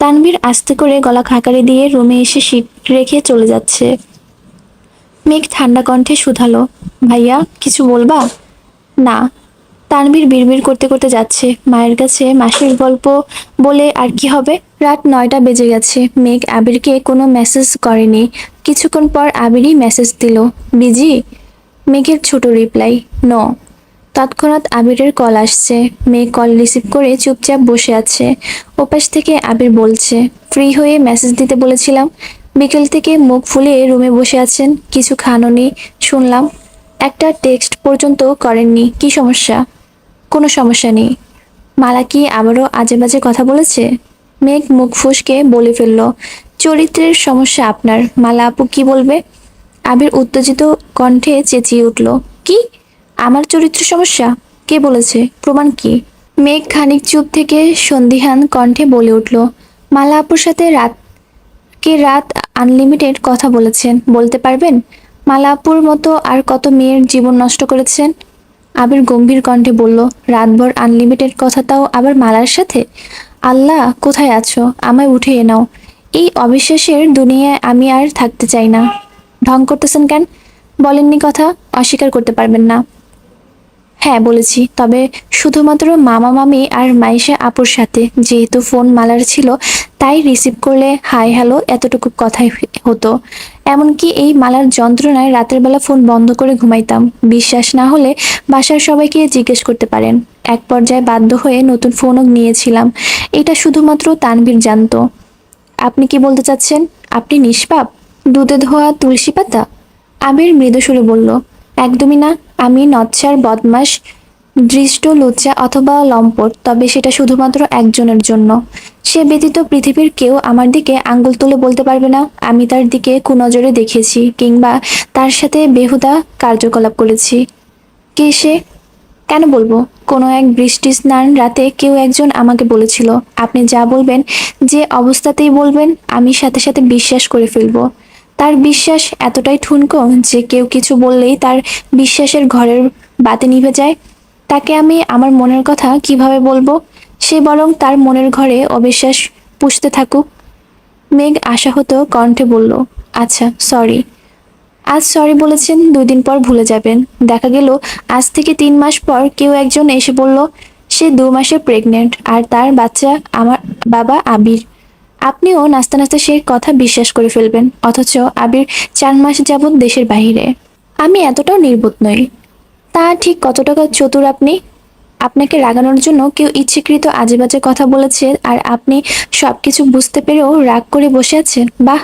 তানভীর আস্তে করে গলা খাকারি দিয়ে রুমে এসে সিট রেখে চলে যাচ্ছে। মেঘ ঠান্ডা কণ্ঠে শুধালো, ভাইয়া কিছু বলবা? না। তানভীর বিড়বিড় করতে করতে যাচ্ছে, মায়ের কাছে মাসির গল্প বলে আর কি হবে। রাত 9টা বেজে গেছে। মেঘ আবিরকে কোনো মেসেজ করেনি। কিছুক্ষণ পর আবিরই মেসেজ দিল, বিজি? মেঘের ছোট রিপ্লাই, নো। তৎক্ষণাৎ আবিরের কল আসছে। মেঘ কল রিসিভ করে চুপচাপ বসে আছে। ওপাশ থেকে আবির বলছে, ফ্রি হয়ে মেসেজ দিতে বলেছিলাম, বিকেল থেকে মুখ ফুলিয়ে রুমে বসে আছেন, কিছু খাননি শুনলাম, একটা টেক্সট পর্যন্ত করেননি, কি সমস্যা? কোনো সমস্যা নেই। মালা কি আবারও আজে বাজে কথা বলেছে? মেঘ মুখ ফুসকে বলে ফেলল, চরিত্রের সমস্যা আপনার। মালা আপু কি বলবে? আবির উত্তেজিত কণ্ঠে চেঁচিয়ে উঠল, কি? আমার চরিত্র সমস্যা? কে বলেছে? প্রমাণ কি? মেঘ খানিক চুপ থেকে সন্দিহান কণ্ঠে বলে উঠল, মালা আপুর সাথে রাত আনলিমিটেড কথা বলেছেন, বলতে পারবেন? মালা আপুর মতো আর কত মেয়ের জীবন নষ্ট করেছেন? আবির গম্ভীর কণ্ঠে বলল, রাতভর আনলিমিটেড কথা, তাও আবার মালার সাথে? আল্লাহ, কোথায় আছো? আমায় উঠিয়ে নাও। এই অবিশ্বাসের দুনিয়ায় আমি আর থাকতে চাই না। ঢং করতেছেন কেন? বলেননি কথা, অস্বীকার করতে পারবেন না? হ্যাঁ বলেছি, তবে শুধুমাত্র মামা মামি আর মাইশা আপুর সাথে। যেহেতু ফোন মালার ছিল, তাই রিসিভ করলে হাই হ্যালো এতটুকু কথাই হতো। এমনকি এই মালার যন্ত্রণায় রাতের বেলা ফোন বন্ধ করে ঘুমাইতাম। বিশ্বাস না হলে বাসার সবাইকে জিজ্ঞেস করতে পারেন। এক পর্যায়ে বাধ্য হয়ে নতুন ফোনও নিয়েছিলাম। এটা শুধুমাত্র তানভীর জানতো। আপনি কি বলতে চাচ্ছেন? আপনি নিষ্পাপ? দুধে ধোয়া তুলসী পাতা? আবির মৃদু সুরে বলল, একদমই না। আমি নচ্ছার, বদমাস, দৃষ্ট, লুচ্চা অথবা লম্পট, তবে সেটা শুধুমাত্র একজনের জন্য। সে ব্যতীত পৃথিবীর কেউ আমার দিকে আঙ্গুল তুলে বলতে পারবে না আমি তার দিকে কুনজরে দেখেছি কিংবা তার সাথে বেহুদা কার্যকলাপ করেছি। কে সে? কেন বলবো? কোনো এক বৃষ্টি স্নান রাতে কেউ একজন আমাকে বলেছিল, আপনি যা বলবেন, যে অবস্থাতেই বলবেন, আমি সাথে সাথে বিশ্বাস করে ফেলবো। তার বিশ্বাস এতটাই ঠুনকো যে কেউ কিছু বললেই তার বিশ্বাসের ঘরের বাতি নিভে যায়। তাকে আমি আমার মনের কথা কিভাবে বলবো? সে বরং তার মনের ঘরে অবিশ্বাস পুষতে থাকুক। মেঘ আশাহত কণ্ঠে বলল, আচ্ছা সরি। আজ সরি বলেছেন, 2 দিন পর ভুলে যাবেন। দেখা গেল আজ থেকে 3 মাস পর কেউ একজন এসে বলল সে 2 মাসে প্রেগনেন্ট আর তার বাচ্চা আমার বাবা আবির। আপনিও নাস্তা নাস্তা সেই কথা বিশ্বাস করে ফেলবেন, অথচ আবির 4 মাস যাবৎ দেশের বাহিরে। আমি এতটাও নির্বোধ নই। তা ঠিক কত টাকা চতুর আপনি? আপনাকে রাগানোর জন্য কেউ ইচ্ছাকৃত আজেবাজে কথা বলেছে আর আপনি সবকিছু বুঝতে পেরেও রাগ করে বসে আছেন? বাহ!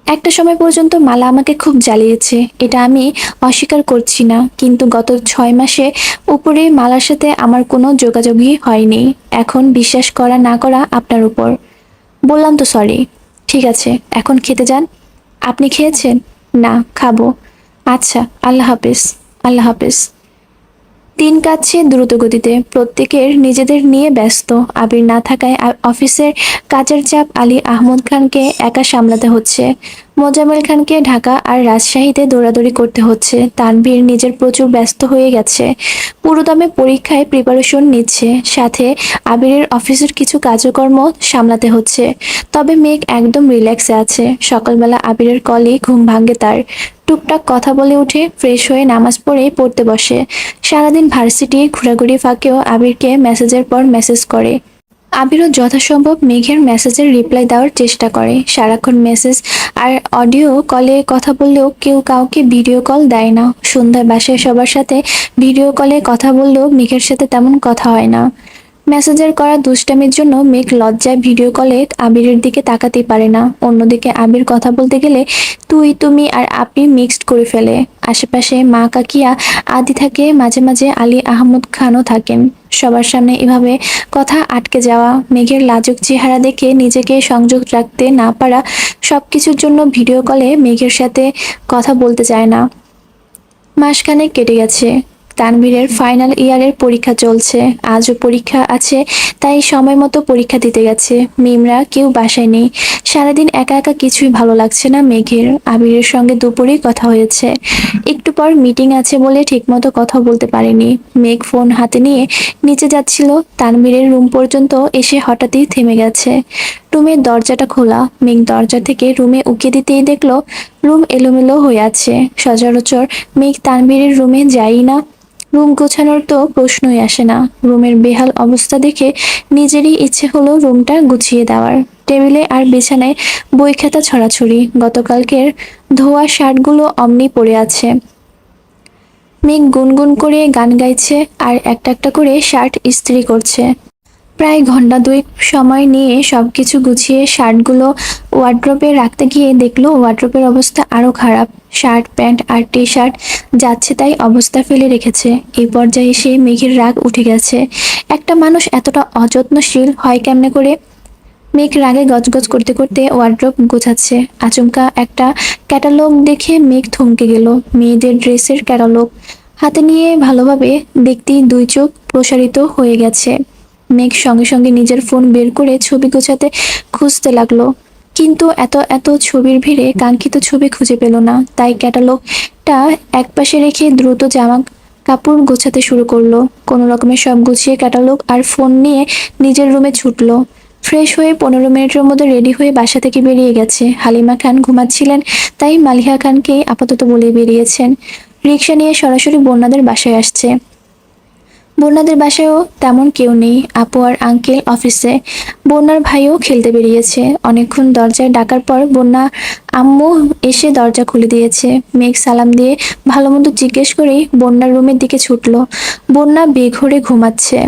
একটা সময় পর্যন্ত মালা আমাকে খুব জ্বালিয়েছে, এটা আমি অস্বীকার করছি না, কিন্তু গত 6 মাসে উপরে মালার সাথে আমার কোনো যোগাযোগই হয়নি। এখন বিশ্বাস করা না করা আপনার উপর। বললাম তো সরি। ঠিক আছে, এখন খেতে যান। আপনি খেয়েছেন? না, খাবো। আচ্ছা, আল্লাহ হাফেজ। আল্লাহ হাফেজ। দিন কাটছে দ্রুত গতিতে, প্রত্যেকের নিজেদের নিয়ে ব্যস্ত। আবির না থাকায় অফিসের কাজের চাপ আলী আহমদ খানকে একা সামলাতে হচ্ছে। মোজাম্মেল খানকে ঢাকা আর রাজশাহীতে দৌড়াদৌড়ি করতে হচ্ছে। তানভীর নিজের প্রচুর ব্যস্ত হয়ে গেছে, পুরোদমে পরীক্ষায় প্রিপারেশন নিচ্ছে, সাথে আবিরের অফিসের কিছু কাজকর্ম সামলাতে হচ্ছে। তবে মেঘ একদম রিল্যাক্সে আছে। সকালবেলা আবিরের কলে ঘুম ভাঙে তার। টুকটাক কথা বলে উঠে ফ্রেশ হয়ে নামাজ পড়ে পড়তে বসে। সারাদিন ভার্সিটি ঘোরাঘুরি ফাঁকেও আবিরকে মেসেজের পর মেসেজ করে। আবিরও যথাসম্ভব মেঘের মেসেজের রিপ্লাই দেওয়ার চেষ্টা করে। সারাক্ষণ মেসেজ আর অডিও কলে কথা বললেও কেউ কাউকে ভিডিও কল দেয় না। সন্ধ্যায় বাসায় সবার সাথে ভিডিও কলে কথা বললেও মেঘের সাথে তেমন কথা হয় না। মেসেঞ্জার করা দুষ্টামির জন্য মেঘ লজ্জায় ভিডিও কলে আবিরের দিকে তাকাতেই পারে না। অন্যদিকে আবির কথা বলতে গেলে তুই, তুমি আর আপনি মিক্সড করে ফেলে। আশেপাশে মা, কাকিয়া আদি থাকে, মাঝে মাঝে আলী আহমদ খানও থাকেন। সবার সামনে এভাবে কথা আটকে যাওয়া, মেঘের লাজুক চেহারা দেখে নিজেকে সংযোগ রাখতে না পারা, সবকিছুর জন্য ভিডিও কলে মেঘের সাথে কথা বলতে চায় না। মাসখানেক কেটে গেছে। তানভীরের ফাইনাল ইয়ারের পরীক্ষা চলছে, আজও পরীক্ষা আছে, তাই সময় মতো পরীক্ষা দিতে গেছে। মিমরা কেউ বাসায় নেই। সারাদিন একা একা কিছুই ভালো লাগছে না মেঘের। আবিরের সঙ্গে দুপুরেই কথা হয়েছে, একটু পর মিটিং আছে বলে ঠিকমতো কথা বলতে পারেনি। মেঘ ফোন হাতে নিয়ে নিচে যাচ্ছিল, তানভীরের রুম পর্যন্ত এসে হঠাৎই থেমে গেছে। রুমের দরজাটা খোলা। মেঘ দরজা থেকে রুমে উকি দিতেই দেখলো রুম এলোমেলো হয়ে আছে। সচরাচর মেঘ তানভীরের রুমে যায়ই না। রুম গোছানোর তো প্রশ্নই আসে না। রুমের বেহাল অবস্থা দেখে নিজেরই ইচ্ছে হলো রুমটা গুছিয়ে দেওয়ার। টেবিলে আর বিছানায় বই খাতা ছড়াছড়ি, গতকালকের ধোয়া শার্টগুলো অমনি পড়ে আছে। মেঘ গুনগুন করে গান গাইছে আর একটা একটা করে শার্ট ইস্ত্রি করছে। প্রায় ঘন্টা দুয়েক সময় নিয়ে সবকিছু গুছিয়ে শার্টগুলো ওয়ার্ড্রোবে রাখতে গিয়ে দেখলো ওয়ার্ড্রোবের অবস্থা আরো খারাপ। শার্ট, প্যান্ট আর টি শার্ট যাচ্ছে তাই অবস্থা ফেলে রেখেছে। এই পর্যায়ে এসে মেঘের রাগ উঠে গেছে। একটা মানুষ এতটা অযত্নশীল হয় কেমনে করে? মেঘ রাগে গজগজ করতে করতে ওয়ার্ড্রোব গোছাচ্ছে। আচমকা একটা ক্যাটালগ দেখে মেঘ থমকে গেল। মেয়েদের ড্রেসের ক্যাটালগ হাতে নিয়ে ভালোভাবে দেখতেই দুই চোখ প্রসারিত হয়ে গেছে। মেঘ সঙ্গে সঙ্গে নিজের ফোন বের করে ছবি গোছাতে খুঁজতে লাগলো, কিন্তু এত এত ছবির ভিড়ে কাঙ্ক্ষিত ছবি খুঁজে পেল না। তাই ক্যাটালগটা একপাশে রেখে দ্রুত জামা কাপড় গোছাতে শুরু করলো। কোনো রকমে সব গুছিয়ে ক্যাটালগ আর ফোন নিয়ে নিজের রুমে ছুটলো। ফ্রেশ হয়ে 15 মিনিটের মধ্যে রেডি হয়ে বাসা থেকে বেরিয়ে গেছে। হালিমা খান ঘুমাচ্ছিলেন, তাই মালিহা খানকে আপাতত বলে বেরিয়েছেন। রিক্সা নিয়ে সরাসরি বন্যাদের বাসায় আসছে। বন্যাদের বাসায়ও তেমন কেউ নেই। আপু আর আঙ্কেল অফিসে, বন্যার ভাইও খেলতে বেরিয়েছে। অনেকক্ষণ দরজায় ডাকার পর বন্যা আম্মু এসে দরজা খুলে দিয়েছে। মেঘ সালাম দিয়ে ভালো মন্দ জিজ্ঞেস করেই বন্যার রুমের দিকে ছুটলো। বন্যা বেঘোরে ঘুমাচ্ছে।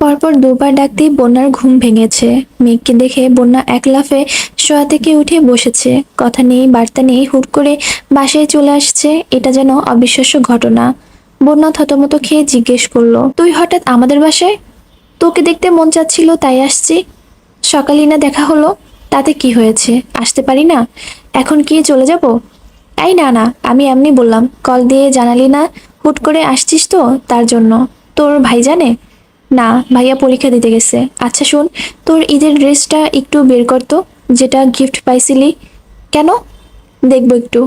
পরপর দুবার ডাকতেই বন্যার ঘুম ভেঙেছে। মেঘকে দেখে বন্যা এক লাফে শোয়া থেকে উঠে বসেছে। কথা নেই বার্তা নেই, হুট করে বাসায় চলে আসছে। এটা যেন অবিশ্বাস্য ঘটনা। বন্যা থতমত খেয়ে জিজ্ঞেস করলো, তুই হঠাৎ আমাদের বাসায়? তোকে দেখতে মন চাচ্ছিল তাই আসছি। সকালই না দেখা হলো, তাতে কি হয়েছে? আসতে পারি না? এখন কি চলে যাব? এই না না, আমি এমনি বললাম, কল দিয়ে জানালি না হুট করে আসছিস তো তার জন্য। তোর ভাই জানে? না, ভাইয়া পরীক্ষা দিতে গেছে। আচ্ছা শোন, তোর ঈদের ড্রেসটা একটু বের কর তো, যেটা গিফট পাইছিলি। কেন? দেখবো একটু।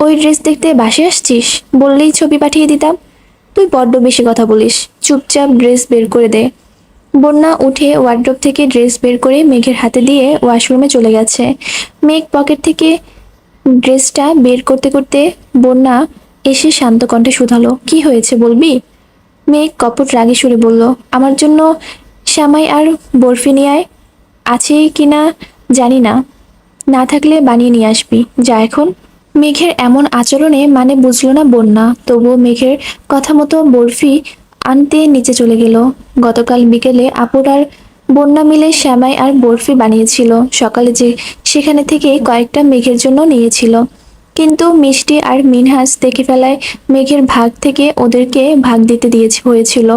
ওই ড্রেস দেখতে বাসে আসছিস? বললেই ছবি পাঠিয়ে দিতাম। তুই বড্ড বেশি কথা বলিস, চুপচাপ ড্রেস বের করে দে। বন্যা উঠে ওয়ার্ড্রোব থেকে ড্রেস বের করে মেঘের হাতে দিয়ে ওয়াশরুমে চলে গেছে। মেঘ পকেট থেকে ড্রেসটা বের করতে করতে বন্যা এসে শান্ত কণ্ঠে শুধালো, কি হয়েছে বলবি? মেঘ কপট রাগে সুরে বলল, আমার জন্য শ্যামাই আর বরফি নিয়ে আয়। আছে কিনা জানি না, না থাকলে বানিয়ে নিয়ে আসবি, যা এখন। মেঘের এমন আচরণে মানে বুঝলো না বন্যা, তবুও মেঘের কথা মতো বরফি আনতে নিচে চলে গেল। গতকাল বিকেলে আপুর আর বন্যা মিলে শ্যামাই আর বরফি বানিয়েছিল। সকালে যে সেখানে থেকে কয়েকটা মেঘের জন্য নিয়েছিল, কিন্তু মিষ্টি আর মিনহাজ দেখে ফেলায় মেঘের ভাগ থেকে ওদেরকে ভাগ দিতে হয়েছিল।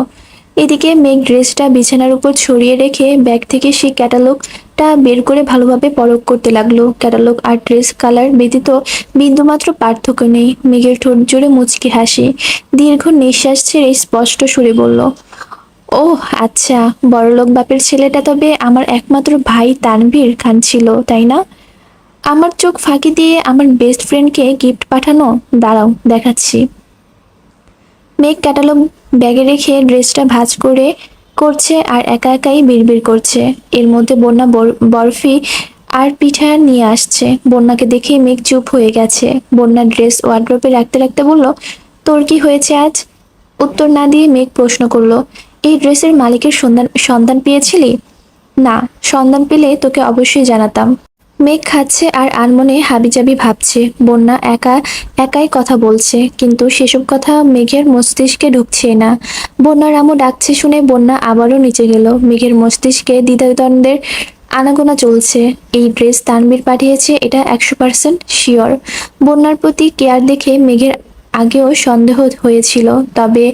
এদিকে মেঘ ড্রেসটা বিছানার উপর ছড়িয়ে রেখে ব্যাগ থেকে সেই ক্যাটালগটা বের করে ভালোভাবে পরখ করতে লাগলো। ক্যাটালগ আর ড্রেস কালার ব্যতীত বিন্দুমাত্র পার্থক্য নেই। মেঘের ঠোঁট জুড়ে মুচকি হাসি, দীর্ঘ নিঃশ্বাস ছেড়ে স্পষ্ট সুরে বলল, ওহ আচ্ছা, বড়লোক বাপের ছেলেটা তবে আমার একমাত্র ভাই তানভীর খান ছিল, তাই না? আমার চোখ ফাঁকি দিয়ে আমার বেস্ট ফ্রেন্ডকে গিফট পাঠানো, দাঁড়াও দেখাচ্ছি। মেঘ ক্যাটালগ ব্যাগে রেখে ড্রেসটা ভাঁজ করে করছে আর একা একাই বিড়বিড় করছে। এর মধ্যে বন্যা বরফি আর পিঠা নিয়ে আসছে। বন্যাকে দেখে মেঘ চুপ হয়ে গেছে। বন্যা ড্রেস ওয়ার্ড্রোবে রাখতে রাখতে বলল, তোর কি হয়েছে আজ? উত্তর না দিয়ে মেঘ প্রশ্ন করলো, এই ড্রেসের মালিকের সন্ধান সন্ধান পেয়েছিলি? না, সন্ধান পেলে তোকে অবশ্যই জানাতাম। মেঘ খাচ্ছে আর আনমনে হাবিজাবি ভাবছে। বন্যা একা একাই কথা বলছে, কিন্তু সেসব কথা মেঘের মস্তিষ্কে ঢুকছে না। বন্যার আম্মু ডাকছে শুনে বন্যা আবারও নিচে গেল। মেঘের মস্তিষ্কে দ্বিধাদ্বন্দ্বের আনাগোনা চলছে। এই ড্রেস তানভীর পাঠিয়েছে, এটা 100% শিওর। বন্যার প্রতি কেয়ার দেখে মেঘের আগেও সন্দেহ হয়েছিল, তবে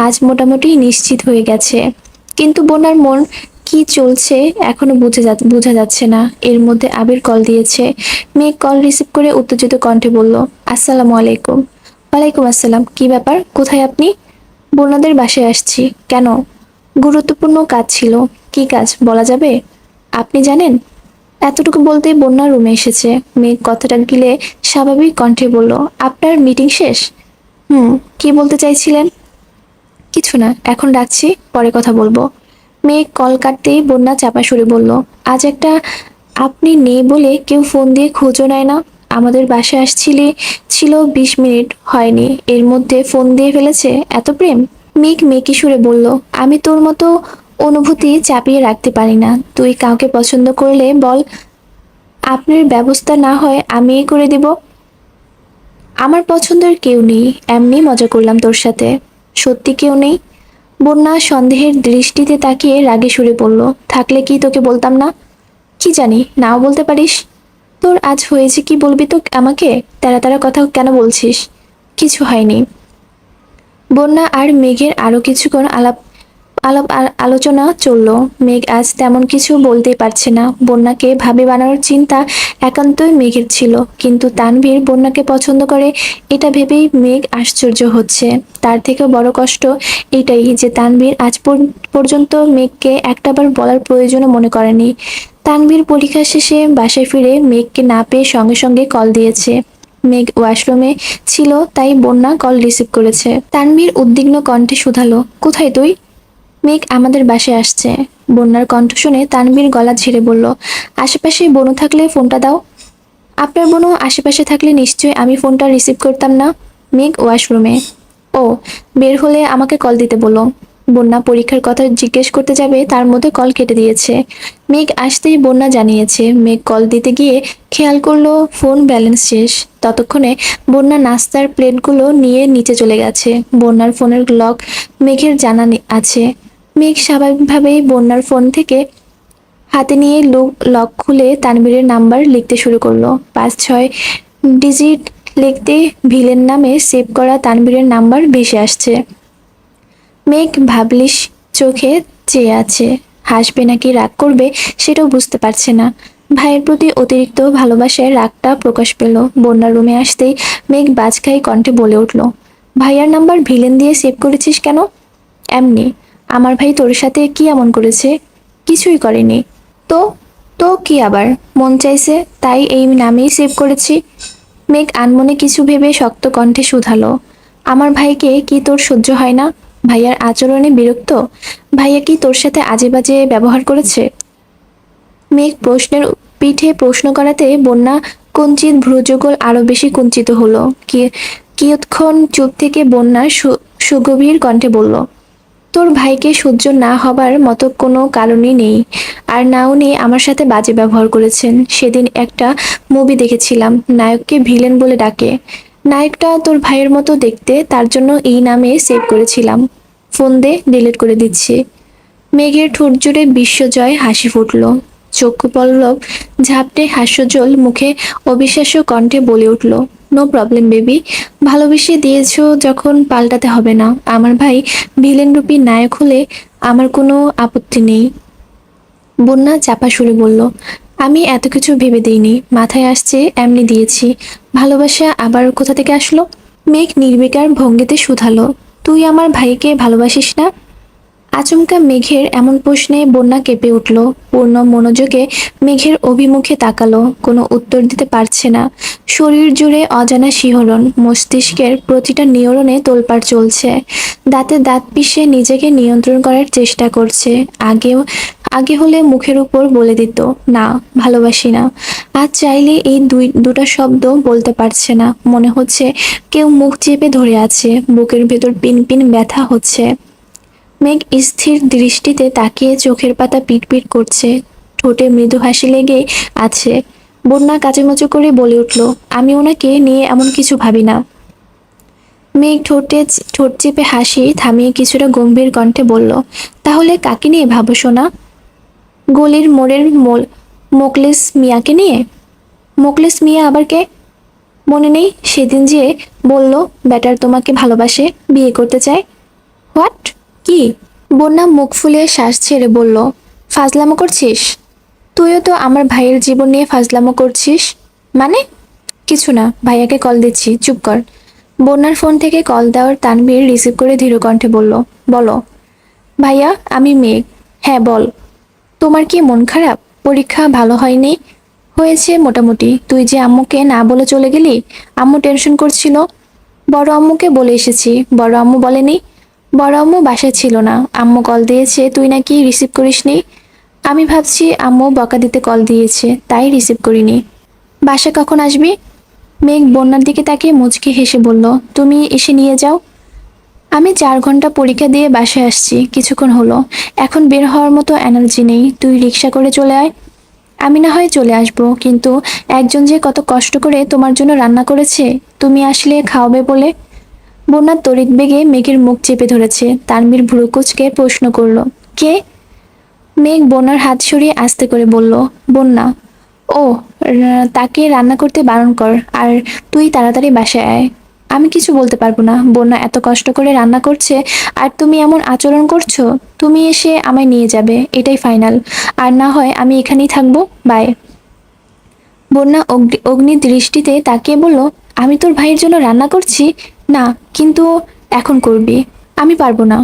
আজ মোটামুটি নিশ্চিত হয়ে গেছে। কিন্তু বন্যার মন কি চলছে এখনো বোঝা যাচ্ছে না। এর মধ্যে আবির কল দিয়েছে। মেঘ কল রিসিভ করে উত্তেজিত কণ্ঠে বলল, আসসালামু আলাইকুম। ওয়ালাইকুম আসসালাম, কি ব্যাপার, কোথায় আপনি? বোনাদের বাসায় আসছি। কেন? গুরুত্বপূর্ণ কাজ ছিল। কি কাজ বলা যাবে? আপনি জানেন? এতটুকু বলতেই বন্যা রুমে এসেছে। মেঘ কথাটা গিলে স্বাভাবিক কণ্ঠে বলল, আপনার মিটিং শেষ? কি বলতে চাইছিলেন? কিছু না, এখন রাখছি, পরে কথা বলবো। মেঘ কল কাটতেই বন্যা চাপা সুরে বলল, আজ একটা আপনি নেই বলে কেউ ফোন দিয়ে খোঁজও নেয় না। আমাদের বাসায় ছিল 20 মিনিট হয়নি, এর মধ্যে ফোন দিয়ে ফেলেছে। এত প্রেম? মেঘ মেকি সুরে বলল, আমি তোর মতো অনুভূতি চাপিয়ে রাখতে পারি না। তুই কাউকে পছন্দ করলে বল, আপনার ব্যবস্থা না হয় আমিই করে দিব। আমার পছন্দের কেউ নেই, এমনি মজা করলাম তোর সাথে। সত্যি কেউ নেই? বন্যা সন্দেহের দৃষ্টিতে তাকিয়ে রাগে সুরে বলল, থাকলে কি তোকে বলতাম না? কি জানি, নাও বলতে পারিস। তোর আজ হয়েছে কি বলবি তো আমাকে? তেরা তেরা কথা কেন বলছিস? কিছু হয়নি। বন্যা আর মেঘের আরো কিছুক্ষণ আলাপ আলাপ আলোচনা চলল। মেঘ আজ তেমন কিছু বলতেই পারছে না। বন্যাকে ভাবে বানানোর চিন্তা একান্তই মেঘের ছিল, কিন্তু তানভীর বন্যাকে পছন্দ করে এটা ভেবেই মেঘ আশ্চর্য হচ্ছে। তার থেকেও বড় কষ্ট এটাই যে তানভীর আজ পর্যন্ত মেঘকে একটাবার বলার প্রয়োজনও মনে করেনি। তানভীর পরীক্ষা শেষে বাসায় ফিরে মেঘকে না পেয়ে সঙ্গে সঙ্গে কল দিয়েছে। মেঘ ওয়াশরুমে ছিল, তাই বন্যা কল রিসিভ করেছে। তানভীর উদ্বিগ্ন কণ্ঠে শুধালো, কোথায় তুই? মেঘ আমাদের বাসায় আসছে। বন্যার কণ্ঠ শুনে তানভীর গলা ঝেড়ে বলল, আশেপাশে বনু থাকলে ফোনটা দাও। আপনার বনু আশেপাশে থাকলে নিশ্চয়ই আমি ফোনটা রিসিভ করতাম না। মেঘ ওয়াশরুমে। ও, বের হলে আমাকে কল দিতে বলো। বন্যা পরীক্ষার কথা জিজ্ঞেস করতে যাবে তার মধ্যে কল কেটে দিয়েছে। মেঘ আসতেই বন্যা জানিয়েছে। মেঘ কল দিতে গিয়ে খেয়াল করলো ফোন ব্যালেন্স শেষ। ততক্ষণে বন্যা নাস্তার প্লেটগুলো নিয়ে নিচে চলে গেছে। বন্যার ফোনের লক মেঘের জানা আছে। মেঘ স্বাভাবিকভাবেই বন্যার ফোন থেকে হাতে নিয়ে লক খুলে তানভীরের নাম্বার লিখতে শুরু করলো। 5-6 ডিজিট লিখতে ভিলেন নামে সেভ করা তানভীরের নাম্বার ভেসে আসছে। মেঘ ভাবলিস চোখে চেয়ে আছে। হাসবে নাকি রাগ করবে সেটাও বুঝতে পারছে না। ভাইয়ের প্রতি অতিরিক্ত ভালোবাসায় রাগটা প্রকাশ পেল। বন্যার রুমে আসতেই মেঘ বাজখাই কণ্ঠে বলে উঠল, ভাইয়ার নাম্বার ভিলেন দিয়ে সেভ করেছিস কেন? এমনি। আমার ভাই তোর সাথে কি এমন করেছে? কিছুই করেনি। তো তো কি আবার মন চাইছে তাই এই নামেই সেভ করেছি। মেঘ আনমনে কিছু ভেবে শক্ত কণ্ঠে শুধালো, আমার ভাইকে কি তোর সহ্য হয় না? ভাইয়ার আচরণে বিরক্ত? ভাইয়া কি তোর সাথে আজে বাজে ব্যবহার করেছে? মেঘ প্রশ্নের পিঠে প্রশ্ন করাতে বন্যা কুঞ্চিত ভ্রুযুগল আরো বেশি কুঞ্চিত হলো। কিয়ৎক্ষণ চুপ থেকে বন্যা সুগভীর কণ্ঠে বলল, তোর ভাইকে সহ্য না হবার মতো কোনো কারণই নেই। আর না উনি আমার সাথে বাজে ব্যবহার করেছেন। সেদিন একটা মুভি দেখেছিলাম, নায়ককে ভিলেন বলে ডাকে। নায়কটা তোর ভাইয়ের মতো দেখতে, তার জন্য এই নামে সেভ করেছিলাম। ফোন দে, ডিলিট করে দিচ্ছি। মেঘের ঠোঁট জুড়ে বিশ্বজয় হাসি ফুটল। চক্ষু পল্লব ঝাপটে হাস্যজ্জ্বল মুখে অবিশ্বাস্য কণ্ঠে বলে উঠল, নো প্রবলেম বেবি। ভালোবেসে দিয়েছো যখন পাল্টাতে হবে না। আমার ভাই ভিলেন রূপী নায়ক হলে আমার কোনো আপত্তি নেই। বন্যা চাপা সুরে বলল, আমি এত কিছু ভেবে দিইনি, মাথায় আসছে এমনি দিয়েছি। ভালোবাসা আবার কোথা থেকে আসলো? মেঘ নির্বিকার ভঙ্গিতে শুধালো, তুই আমার ভাইকে ভালোবাসিস না? আচমকা মেঘের এমন প্রশ্নে বন্যা কেঁপে উঠল। পূর্ণ মনোযোগে মেঘের অভিমুখে তাকালো। কোনো উত্তর দিতে পারছে না। শরীর জুড়ে অজানা শিহরণ, মস্তিষ্কের প্রতিটা নিউরনে তোলপাড় চলছে। দাঁতে দাঁত পিষে নিজেকে নিয়ন্ত্রণ করার চেষ্টা করছে। আগেও আগে হলে মুখের উপর বলে দিত, না, ভালোবাসি না। আজ চাইলে এই দুটা শব্দ বলতে পারছে না। মনে হচ্ছে কেউ মুখ চেপে ধরে আছে, বুকের ভেতর পিন ব্যথা হচ্ছে। মেঘ স্থির দৃষ্টিতে তাকিয়ে চোখের পাতা পিটপিট করছে। ঠোঁটে মৃদু হাসি লেগে আছে। বন্যা কাচুমাচু করে বলে উঠল, আমি ওনাকে নিয়ে এমন কিছু ভাবি না। মেঘ ঠোঁট চেপে হাসি থামিয়ে কিছুটা গম্ভীর কণ্ঠে বলল, তাহলে কাকে নিয়ে ভাবো সোনা? গলির মোড়ের মোকলেস মিয়াকে নিয়ে? মোকলেস মিয়া আবার কে? মনে নেই সেদিন যে বলল ব্যাটার তোমাকে ভালোবাসে, বিয়ে করতে চায়? হোয়াট? কি? বন্যা মুখ ফুলিয়ে শ্বাস ছেড়ে বলল, ফাজলামো করছিস? তুইও তো আমার ভাইয়ের জীবন নিয়ে ফাজলামো করছিস। মানে? কিছু না, ভাইয়াকে কল দিচ্ছি, চুপ কর। বন্যার ফোন থেকে কল দেওয়ার তানভীর রিসিভ করে ধীর কণ্ঠে বলল, বলো। ভাইয়া, আমি মেঘ। হ্যাঁ বল। তোমার কি মন খারাপ? পরীক্ষা ভালো হয়নি? হয়েছে মোটামুটি। তুই যে আম্মুকে না বলে চলে গেলি, আম্মু টেনশন করছিল। বড় আম্মুকে বলে এসেছি। বড় আম্মু বলেনি? বড় আম্মু বাসায় ছিল না। আম্মু কল দিয়েছে, তুই নাকি রিসিভ করিসনি। আমি ভাবছি আম্মু বকা দিতে কল দিয়েছে, তাই রিসিভ করিনি। বাসা কখন আসবি? মেঘ বন্যার দিকে তাকিয়ে মুচকি হেসে বলল, তুমি এসে নিয়ে যাও। আমি 4 ঘন্টা পরীক্ষা দিয়ে বাসায় আসছি, কিছুক্ষণ হলো। এখন বের হওয়ার মতো এনার্জি নেই। তুই রিক্সা করে চলে আয়। আমি না হয় চলে আসবো, কিন্তু একজন যে কত কষ্ট করে তোমার জন্য রান্না করেছে, তুমি আসলে খাওয়াবে বলে। বন্যার তড়িৎ বেগে মেঘের মুখ চেপে ধরেছে। তানভীর ভ্রু কুঁচকে প্রশ্ন করলো, কে? মেঘ বন্যার হাত সরিয়ে আস্তে করে বলল, বন্যা। ও, তাকে রান্না করতে বারণ কর, আর তুই তাড়াতাড়ি বাসায় আয়। আমি কিছু বলতে পারবো না। বন্যা এত কষ্ট করে রান্না করছে, আর তুমি এমন আচরণ করছো। তুমি এসে আমায় নিয়ে যাবে, এটাই ফাইনাল। আর না হয় আমি এখানেই থাকবো। বাই। বন্যা অগ্নি দৃষ্টিতে তাকিয়ে বলল, আমি তোর ভাইয়ের জন্য রান্না করছি? না, কিন্তু এখন করবি। আমি পারবো না।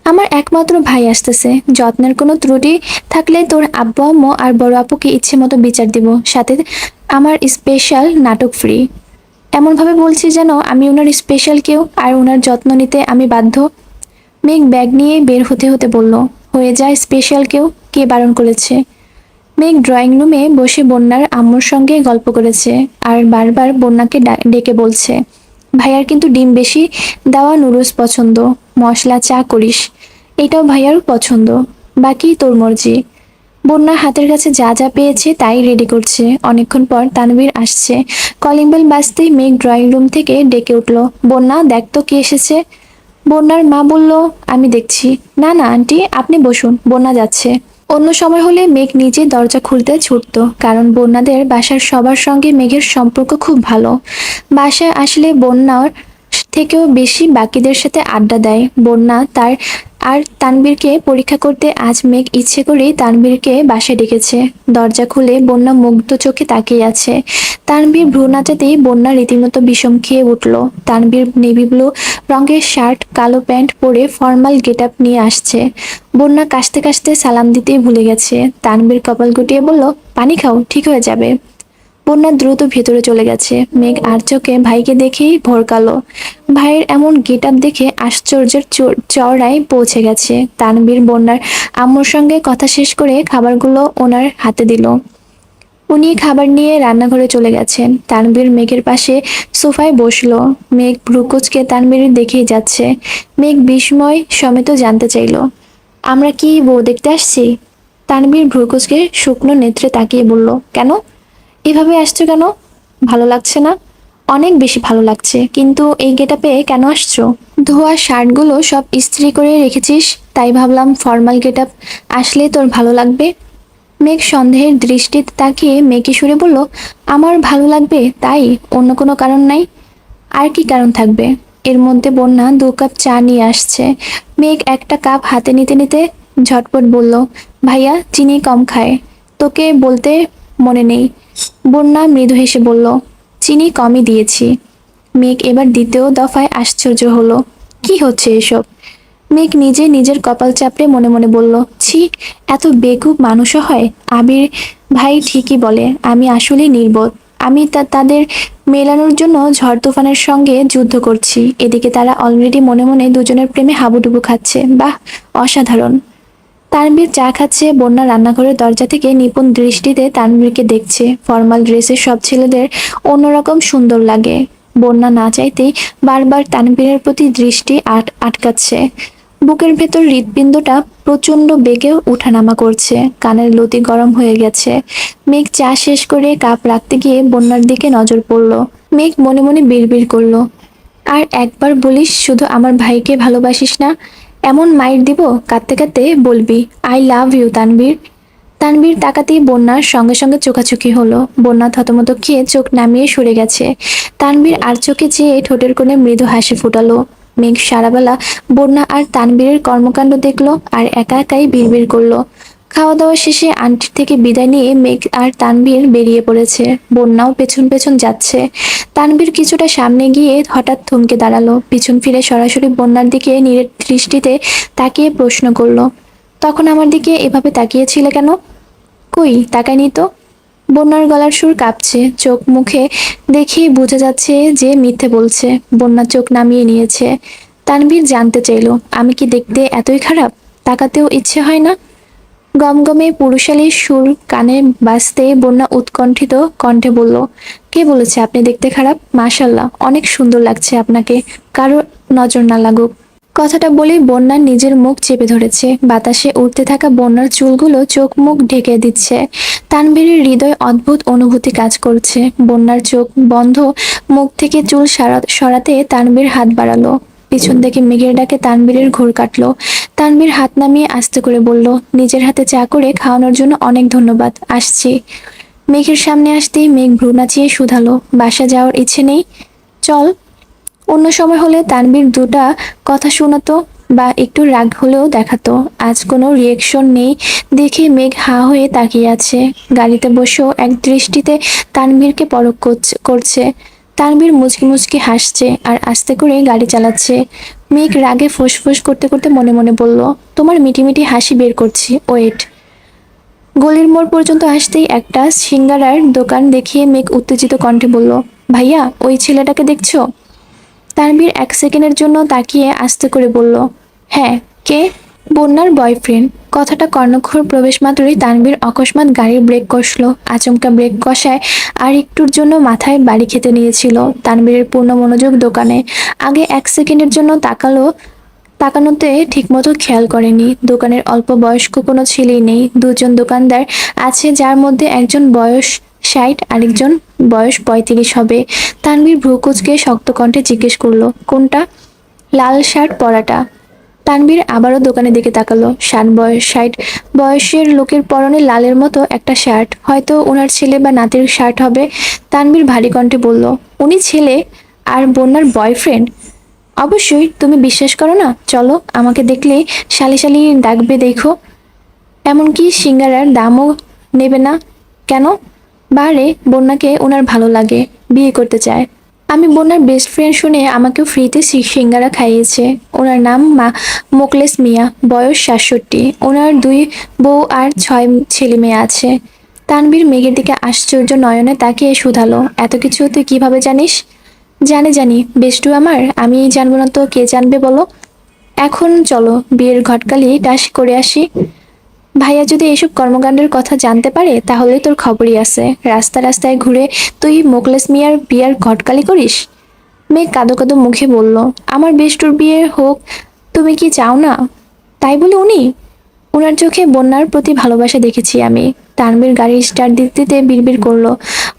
আমার একমাত্র ভাই আসতেছে। যত্নের কোনো ত্রুটি থাকলে তোর আব্বু আম্মু আর বড় আপুকে ইচ্ছে মতো বিচার দিব, সাথে আমার স্পেশাল নাটক ফ্রি। এমনভাবে বলছি যেন আমি ওনার স্পেশাল কেউ, আর ওনার যত্ন নিতে আমি বাধ্য। মেঘ ব্যাগ নিয়ে বের হতে হতে বলল, হয়ে যায় স্পেশাল কেউ, কে বারণ করেছে? মেঘ ড্রয়িং রুমে বসে বন্যার আম্মুর সঙ্গে গল্প করেছে, আর বারবার বন্যাকে ডেকে বলছে, ভাইয়ার কিন্তু ডিম বেশি দেওয়া নুডলস পছন্দ, মশলা চা করিস, এটাও ভাইয়ার পছন্দ, বাকি তোর মর্জি। বন্যা হাতের কাছে যা যা পেয়েছে তাই রেডি করছে। অনেকক্ষণ পর তানভীর আসছে। কলিং বেল বাজতেই মেঘ ড্রয়িং রুম থেকে ডেকে উঠল, বন্যা দেখ তো কে এসেছে। বন্যার মা বলল, আমি দেখছি। না না আন্টি, আপনি বসুন, বন্যা যাচ্ছে। অন্য সময় হলে মেঘ নিজে দরজা খুলতে ছুটতো, কারণ বন্যাদের বাসার সবার সঙ্গে মেঘের সম্পর্ক খুব ভালো। বাসায় আসলে বন্যার থেকেও বেশি বাকিদের সাথে আড্ডা দেয়। বন্যা তার আর তানবীরকে পরীক্ষা করতে আজ মেঘ ইচ্ছে করেই তানবীরকে বাসায় ডেকেছে। দরজা খুলে বন্যা মুগ্ধ চোখে তাকিয়ে আছে। তানবীর ভ্রু নাচাতেই বন্যা রীতিমতো বিষম খেয়ে উঠল। তানবীর নেভি ব্লু রঙের শার্ট, কালো প্যান্ট পরে ফর্মাল গেটআপ নিয়ে আসছে। বন্যা কাশতে কাশতে সালাম দিতেই ভুলে গেছে। তানবীর কপাল গুটিয়ে বলল, পানি খাও, ঠিক হয়ে যাবে। বন্যা দ্রুত ভেতরে চলে গেছে। মেঘ আর চোখে ভাইকে দেখেই ভরকালো। ভাইয়ের এমন গেটআপ দেখে আশ্চর্যের চওড়ায় পৌঁছে গেছে। তানবীর বন্যার আম্মুর সঙ্গে কথা শেষ করে খাবারগুলো ওনার হাতে দিল। উনি খাবার নিয়ে রান্নাঘরে চলে গেছেন। তানবীর মেঘের পাশে সোফায় বসলো। মেঘ ভ্রু কুঁচকে তানবীর দেখেই যাচ্ছে। মেঘ বিস্ময় সমেত জানতে চাইল, আমরা কি বউ দেখতে আসছি? তানবীর ভ্রু কুঁচকে শুকনো নেত্রে তাকিয়ে বলল, কেন? এভাবে আসছো কেন? ভালো লাগছে না? অনেক বেশি ভালো লাগছে, কিন্তু এই গেটআপে কেন আসছো? ধোয়া শার্টগুলো সব ইস্ত্রি করে রেখেছিস, তাই ভাবলাম ফর্মাল গেটআপ আসলে তোর ভালো লাগবে। মেঘ সন্দেহের দৃষ্টিতে তাকিয়ে মেকি সুরে বলল, আমার ভালো লাগবে তাই, অন্য কোনো কারণ নাই? আর কি কারণ থাকবে? এর মধ্যে বন্যা 2 কাপ চা নিয়ে আসছে। মেঘ একটা কাপ হাতে নিতে নিতে ঝটপট বলল, ভাইয়া চিনি কম খায়, তোকে বলতে মনে নেই। বন্যা মৃদু হেসে বলল, চিনি কমই দিয়েছি। মেঘ এবার দ্বিতীয় দফায় আশ্চর্য হলো, কি হচ্ছে এসব? মেঘ নিজে নিজের কপাল চাপড়ে মনে মনে বলল, ছি, এত বেকুব মানুষও হয়। আবির ভাই ঠিকই বলে, আমি আসলেই নির্বোধ। আমি তাদের মেলানোর জন্য ঝড় তুফানের সঙ্গে যুদ্ধ করছি, এদিকে তারা অলরেডি মনে মনে দুজনের প্রেমে হাবুডুবু খাচ্ছে। বাহ, অসাধারণ। তানভীর চা খাচ্ছে। বন্যা রান্নাঘরের দরজা থেকে নিপুণ দৃষ্টিতে তানভীরকে দেখছে। ফর্মাল ড্রেসে সব ছেলেদের অন্যরকম সুন্দর লাগে। বন্যা না চাইতেই বারবার তানভীরের প্রতি দৃষ্টি আটকাচ্ছে। বুকের ভেতর হৃৎপিণ্ডটা প্রচন্ড বেগে ওঠানামা করছে। কানের লতি গরম হয়ে গেছে। মেঘ চা শেষ করে কাপ রাখতে গিয়ে বন্যার দিকে নজর পড়ল। মেঘ মনে মনে বিড়বিড় করলো, আর একবার বলিস শুধু আমার ভাইকে ভালোবাসিস না, এমন মাইর দিব কাঁদতে কাঁদতে বলবি I love you Tanvir. Tanvir তাকাতেই বন্যার সঙ্গে সঙ্গে চোখাচোখি হলো। বন্যা থতমত খেয়ে চোখ নামিয়ে সরে গেছে। তানবীর আর চোখে চেয়ে ঠোঁটের কোণে মৃদু হাসি ফোটালো। মেঘ সারাবেলা বন্যা আর তানবীরের কর্মকাণ্ড দেখলো, আর একা একাই বিড়বিড় করলো, খাওয়া দাওয়া শেষে আন্টির থেকে বিদায় নিয়ে মেঘ আর তানভীর বেরিয়ে পড়েছে। বন্যাও পেছন পেছন যাচ্ছে। তানভীর কিছুটা সামনে গিয়ে হঠাৎ থমকে দাঁড়ালো, পিছন ফিরে সরাসরি বন্যার দিকে নীরের দৃষ্টিতে তাকিয়ে প্রশ্ন করলো, তখন আমার দিকে এভাবে তাকিয়েছিলে কেন? কই তাকায়নি তো। বন্যার গলার সুর কাঁপছে, চোখ মুখে দেখেই বোঝা যাচ্ছে যে মিথ্যে বলছে। বন্যা চোখ নামিয়ে নিয়েছে। তানভীর জানতে চাইলো, আমি কি দেখতে এতই খারাপ? তাকাতেও ইচ্ছে হয় না? গমগমে পুরুষালী সুর কানে বাজতে বন্যা উৎকণ্ঠিত কণ্ঠে বলল, কে বলেছে আপনি দেখতে খারাপ? মাশাল্লাহ, অনেক সুন্দর লাগছে আপনাকে, কারো নজর না লাগুক। কথাটা বলেই বন্যা নিজের মুখ চেপে ধরেছে। বাতাসে উড়তে থাকা বন্যার চুলগুলো চোখ মুখ ঢেকে দিচ্ছে। তানভীরের হৃদয় অদ্ভুত অনুভূতি কাজ করছে। বন্যার চোখ বন্ধ, মুখ থেকে চুল সরাতে তানভীর হাত বাড়ালো। পিছন থেকে মেঘের ডাকে তানভীরের ঘোর কাটলো। তানভীর হাত নামিয়ে আস্তে করে বলল, নিজের হাতে চা করে খাওয়ানোর জন্য অনেক ধন্যবাদ, আসছি। মেঘের সামনে আসতেই মেঘ ভ্রু নাচিয়ে শুধালো, বাসা যাওয়ার ইচ্ছে নেই? চল। অন্য সময় হলে তানভীর দুটা কথা শোনাতো বা একটু রাগ হলেও দেখাতো। আজ কোনো রিয়েকশন নেই দেখে মেঘ হাঁ হয়ে তাকিয়ে আছে। গাড়িতে বসেও এক দৃষ্টিতে তানভীরকে পরখ করছে। তানভীর মুচকি মুচকি হাসছে আর আস্তে করে গাড়ি চালাচ্ছে। মেঘ রাগে ফোঁস করতে করতে মনে মনে বলল, তোমার মিটিমিটি হাসি বের করছি, ওয়েট। গলির মোড় পর্যন্ত আসতেই একটা সিঙ্গারার দোকান দেখিয়ে মেঘ উত্তেজিত কণ্ঠে বলল, ভাইয়া ওই ছেলেটাকে দেখছো? তানভীর এক সেকেন্ডের জন্য তাকিয়ে আস্তে করে বলল, হ্যাঁ। কে? বন্যার বয়ফ্রেন্ড। কথাটা কর্ণক্ষর প্রবেশ মাত্রই তানভীর অকস্মাৎ গাড়ির ব্রেক কষলো। আচমকা ব্রেক কষায় আর একটুর জন্য মাথায় বাড়ি খেতে নিয়েছিল। তানভীরের পূর্ণ মনোযোগ দোকানে। আগে এক সেকেন্ডের জন্য তাকানোতে ঠিকমতো খেয়াল করেনি। দোকানের অল্প বয়স্ক কোনো ছেলেই নেই। দুজন দোকানদার আছে, যার মধ্যে একজন বয়স 60, আরেকজন বয়স 35 হবে। তানভীর ভ্রু কুঁচকে শক্ত কণ্ঠে জিজ্ঞেস করলো, কোনটা? লাল শার্ট পরাটা। তানভীর আবারও দোকানের দিকে তাকালো। 60 বয়সের লোকের পরনে লালের মতো একটা শার্ট, হয়তো ওনার ছেলে বা নাতির শার্ট হবে। তানভীর ভারী কণ্ঠে বলল, উনি ছেলে আর বন্যার বয়ফ্রেন্ড? অবশ্যই, তুমি বিশ্বাস করো না? চলো, আমাকে দেখলে শালি শালি ডাকবে দেখো। এমনকি সিঙ্গারার দামও নেবে না? কেন? বারে, বন্যাকে ওনার ভালো লাগে, বিয়ে করতে চায়। আমি বন্যার বেস্ট ফ্রেন্ড শুনে আমাকেও ফ্রিতে সিঙ্গারা খাইয়েছে। ওনার নাম মোকলেস মিয়া, বয়স 67। ওনার 2 বউ আর 6 ছেলে মেয়ে আছে। তানভীর মেঘের দিকে আশ্চর্য নয়নে তাকিয়ে শুধালো, এত কিছু তুই কিভাবে জানিস? জানি বেষ্টু আমার, আমি জানবো না তো কে জানবে বলো। এখন চলো বিয়ের ঘটকালি টাস করে আসি। ভাইয়া যদি এসব কর্মকাণ্ডের কথা জানতে পারে তাহলে তোর খবরই আছে। রাস্তায় ঘুরে তুই মোকলেস মিয়ার বিয়ার ঘটকালি করিস। মেয়ে কাঁদো কাঁদো মুখে বলল, আমার বেষ্টুর বিয়ে হোক, তুমি কি চাও না? তাই বলে উনি? ওনার চোখে বন্যার প্রতি ভালোবাসা দেখেছি আমি। তানভীর গাড়ি স্টার্ট দিতে দিতে বিড়বিড় করলো,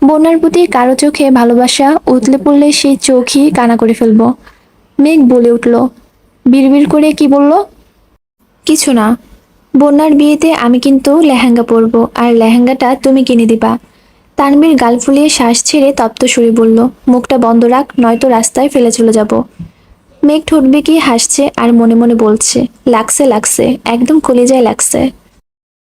বন্যার প্রতি কারো চোখে ভালোবাসা উতলে পড়লে সেই চোখই কানা করে ফেলবো। মেঘ বলে উঠল, বিড়বিড় করে কি বলল? কিছু না। বন্যার বিয়েতে আমি কিন্তু লেহেঙ্গা পরবো, আর লেহেঙ্গাটা তুমি কিনে দিবা। তানভীর গাল ফুলিয়ে শ্বাস ছেড়ে তপ্ত সুরে বলল, মুখটা বন্ধ রাখ, নয়তো রাস্তায় ফেলে চলে যাব। মেঘ ঠোঁট বেঁকিয়ে হাসছে আর মনে মনে বলছে, লাগছে একদম কলিজায় লাগছে।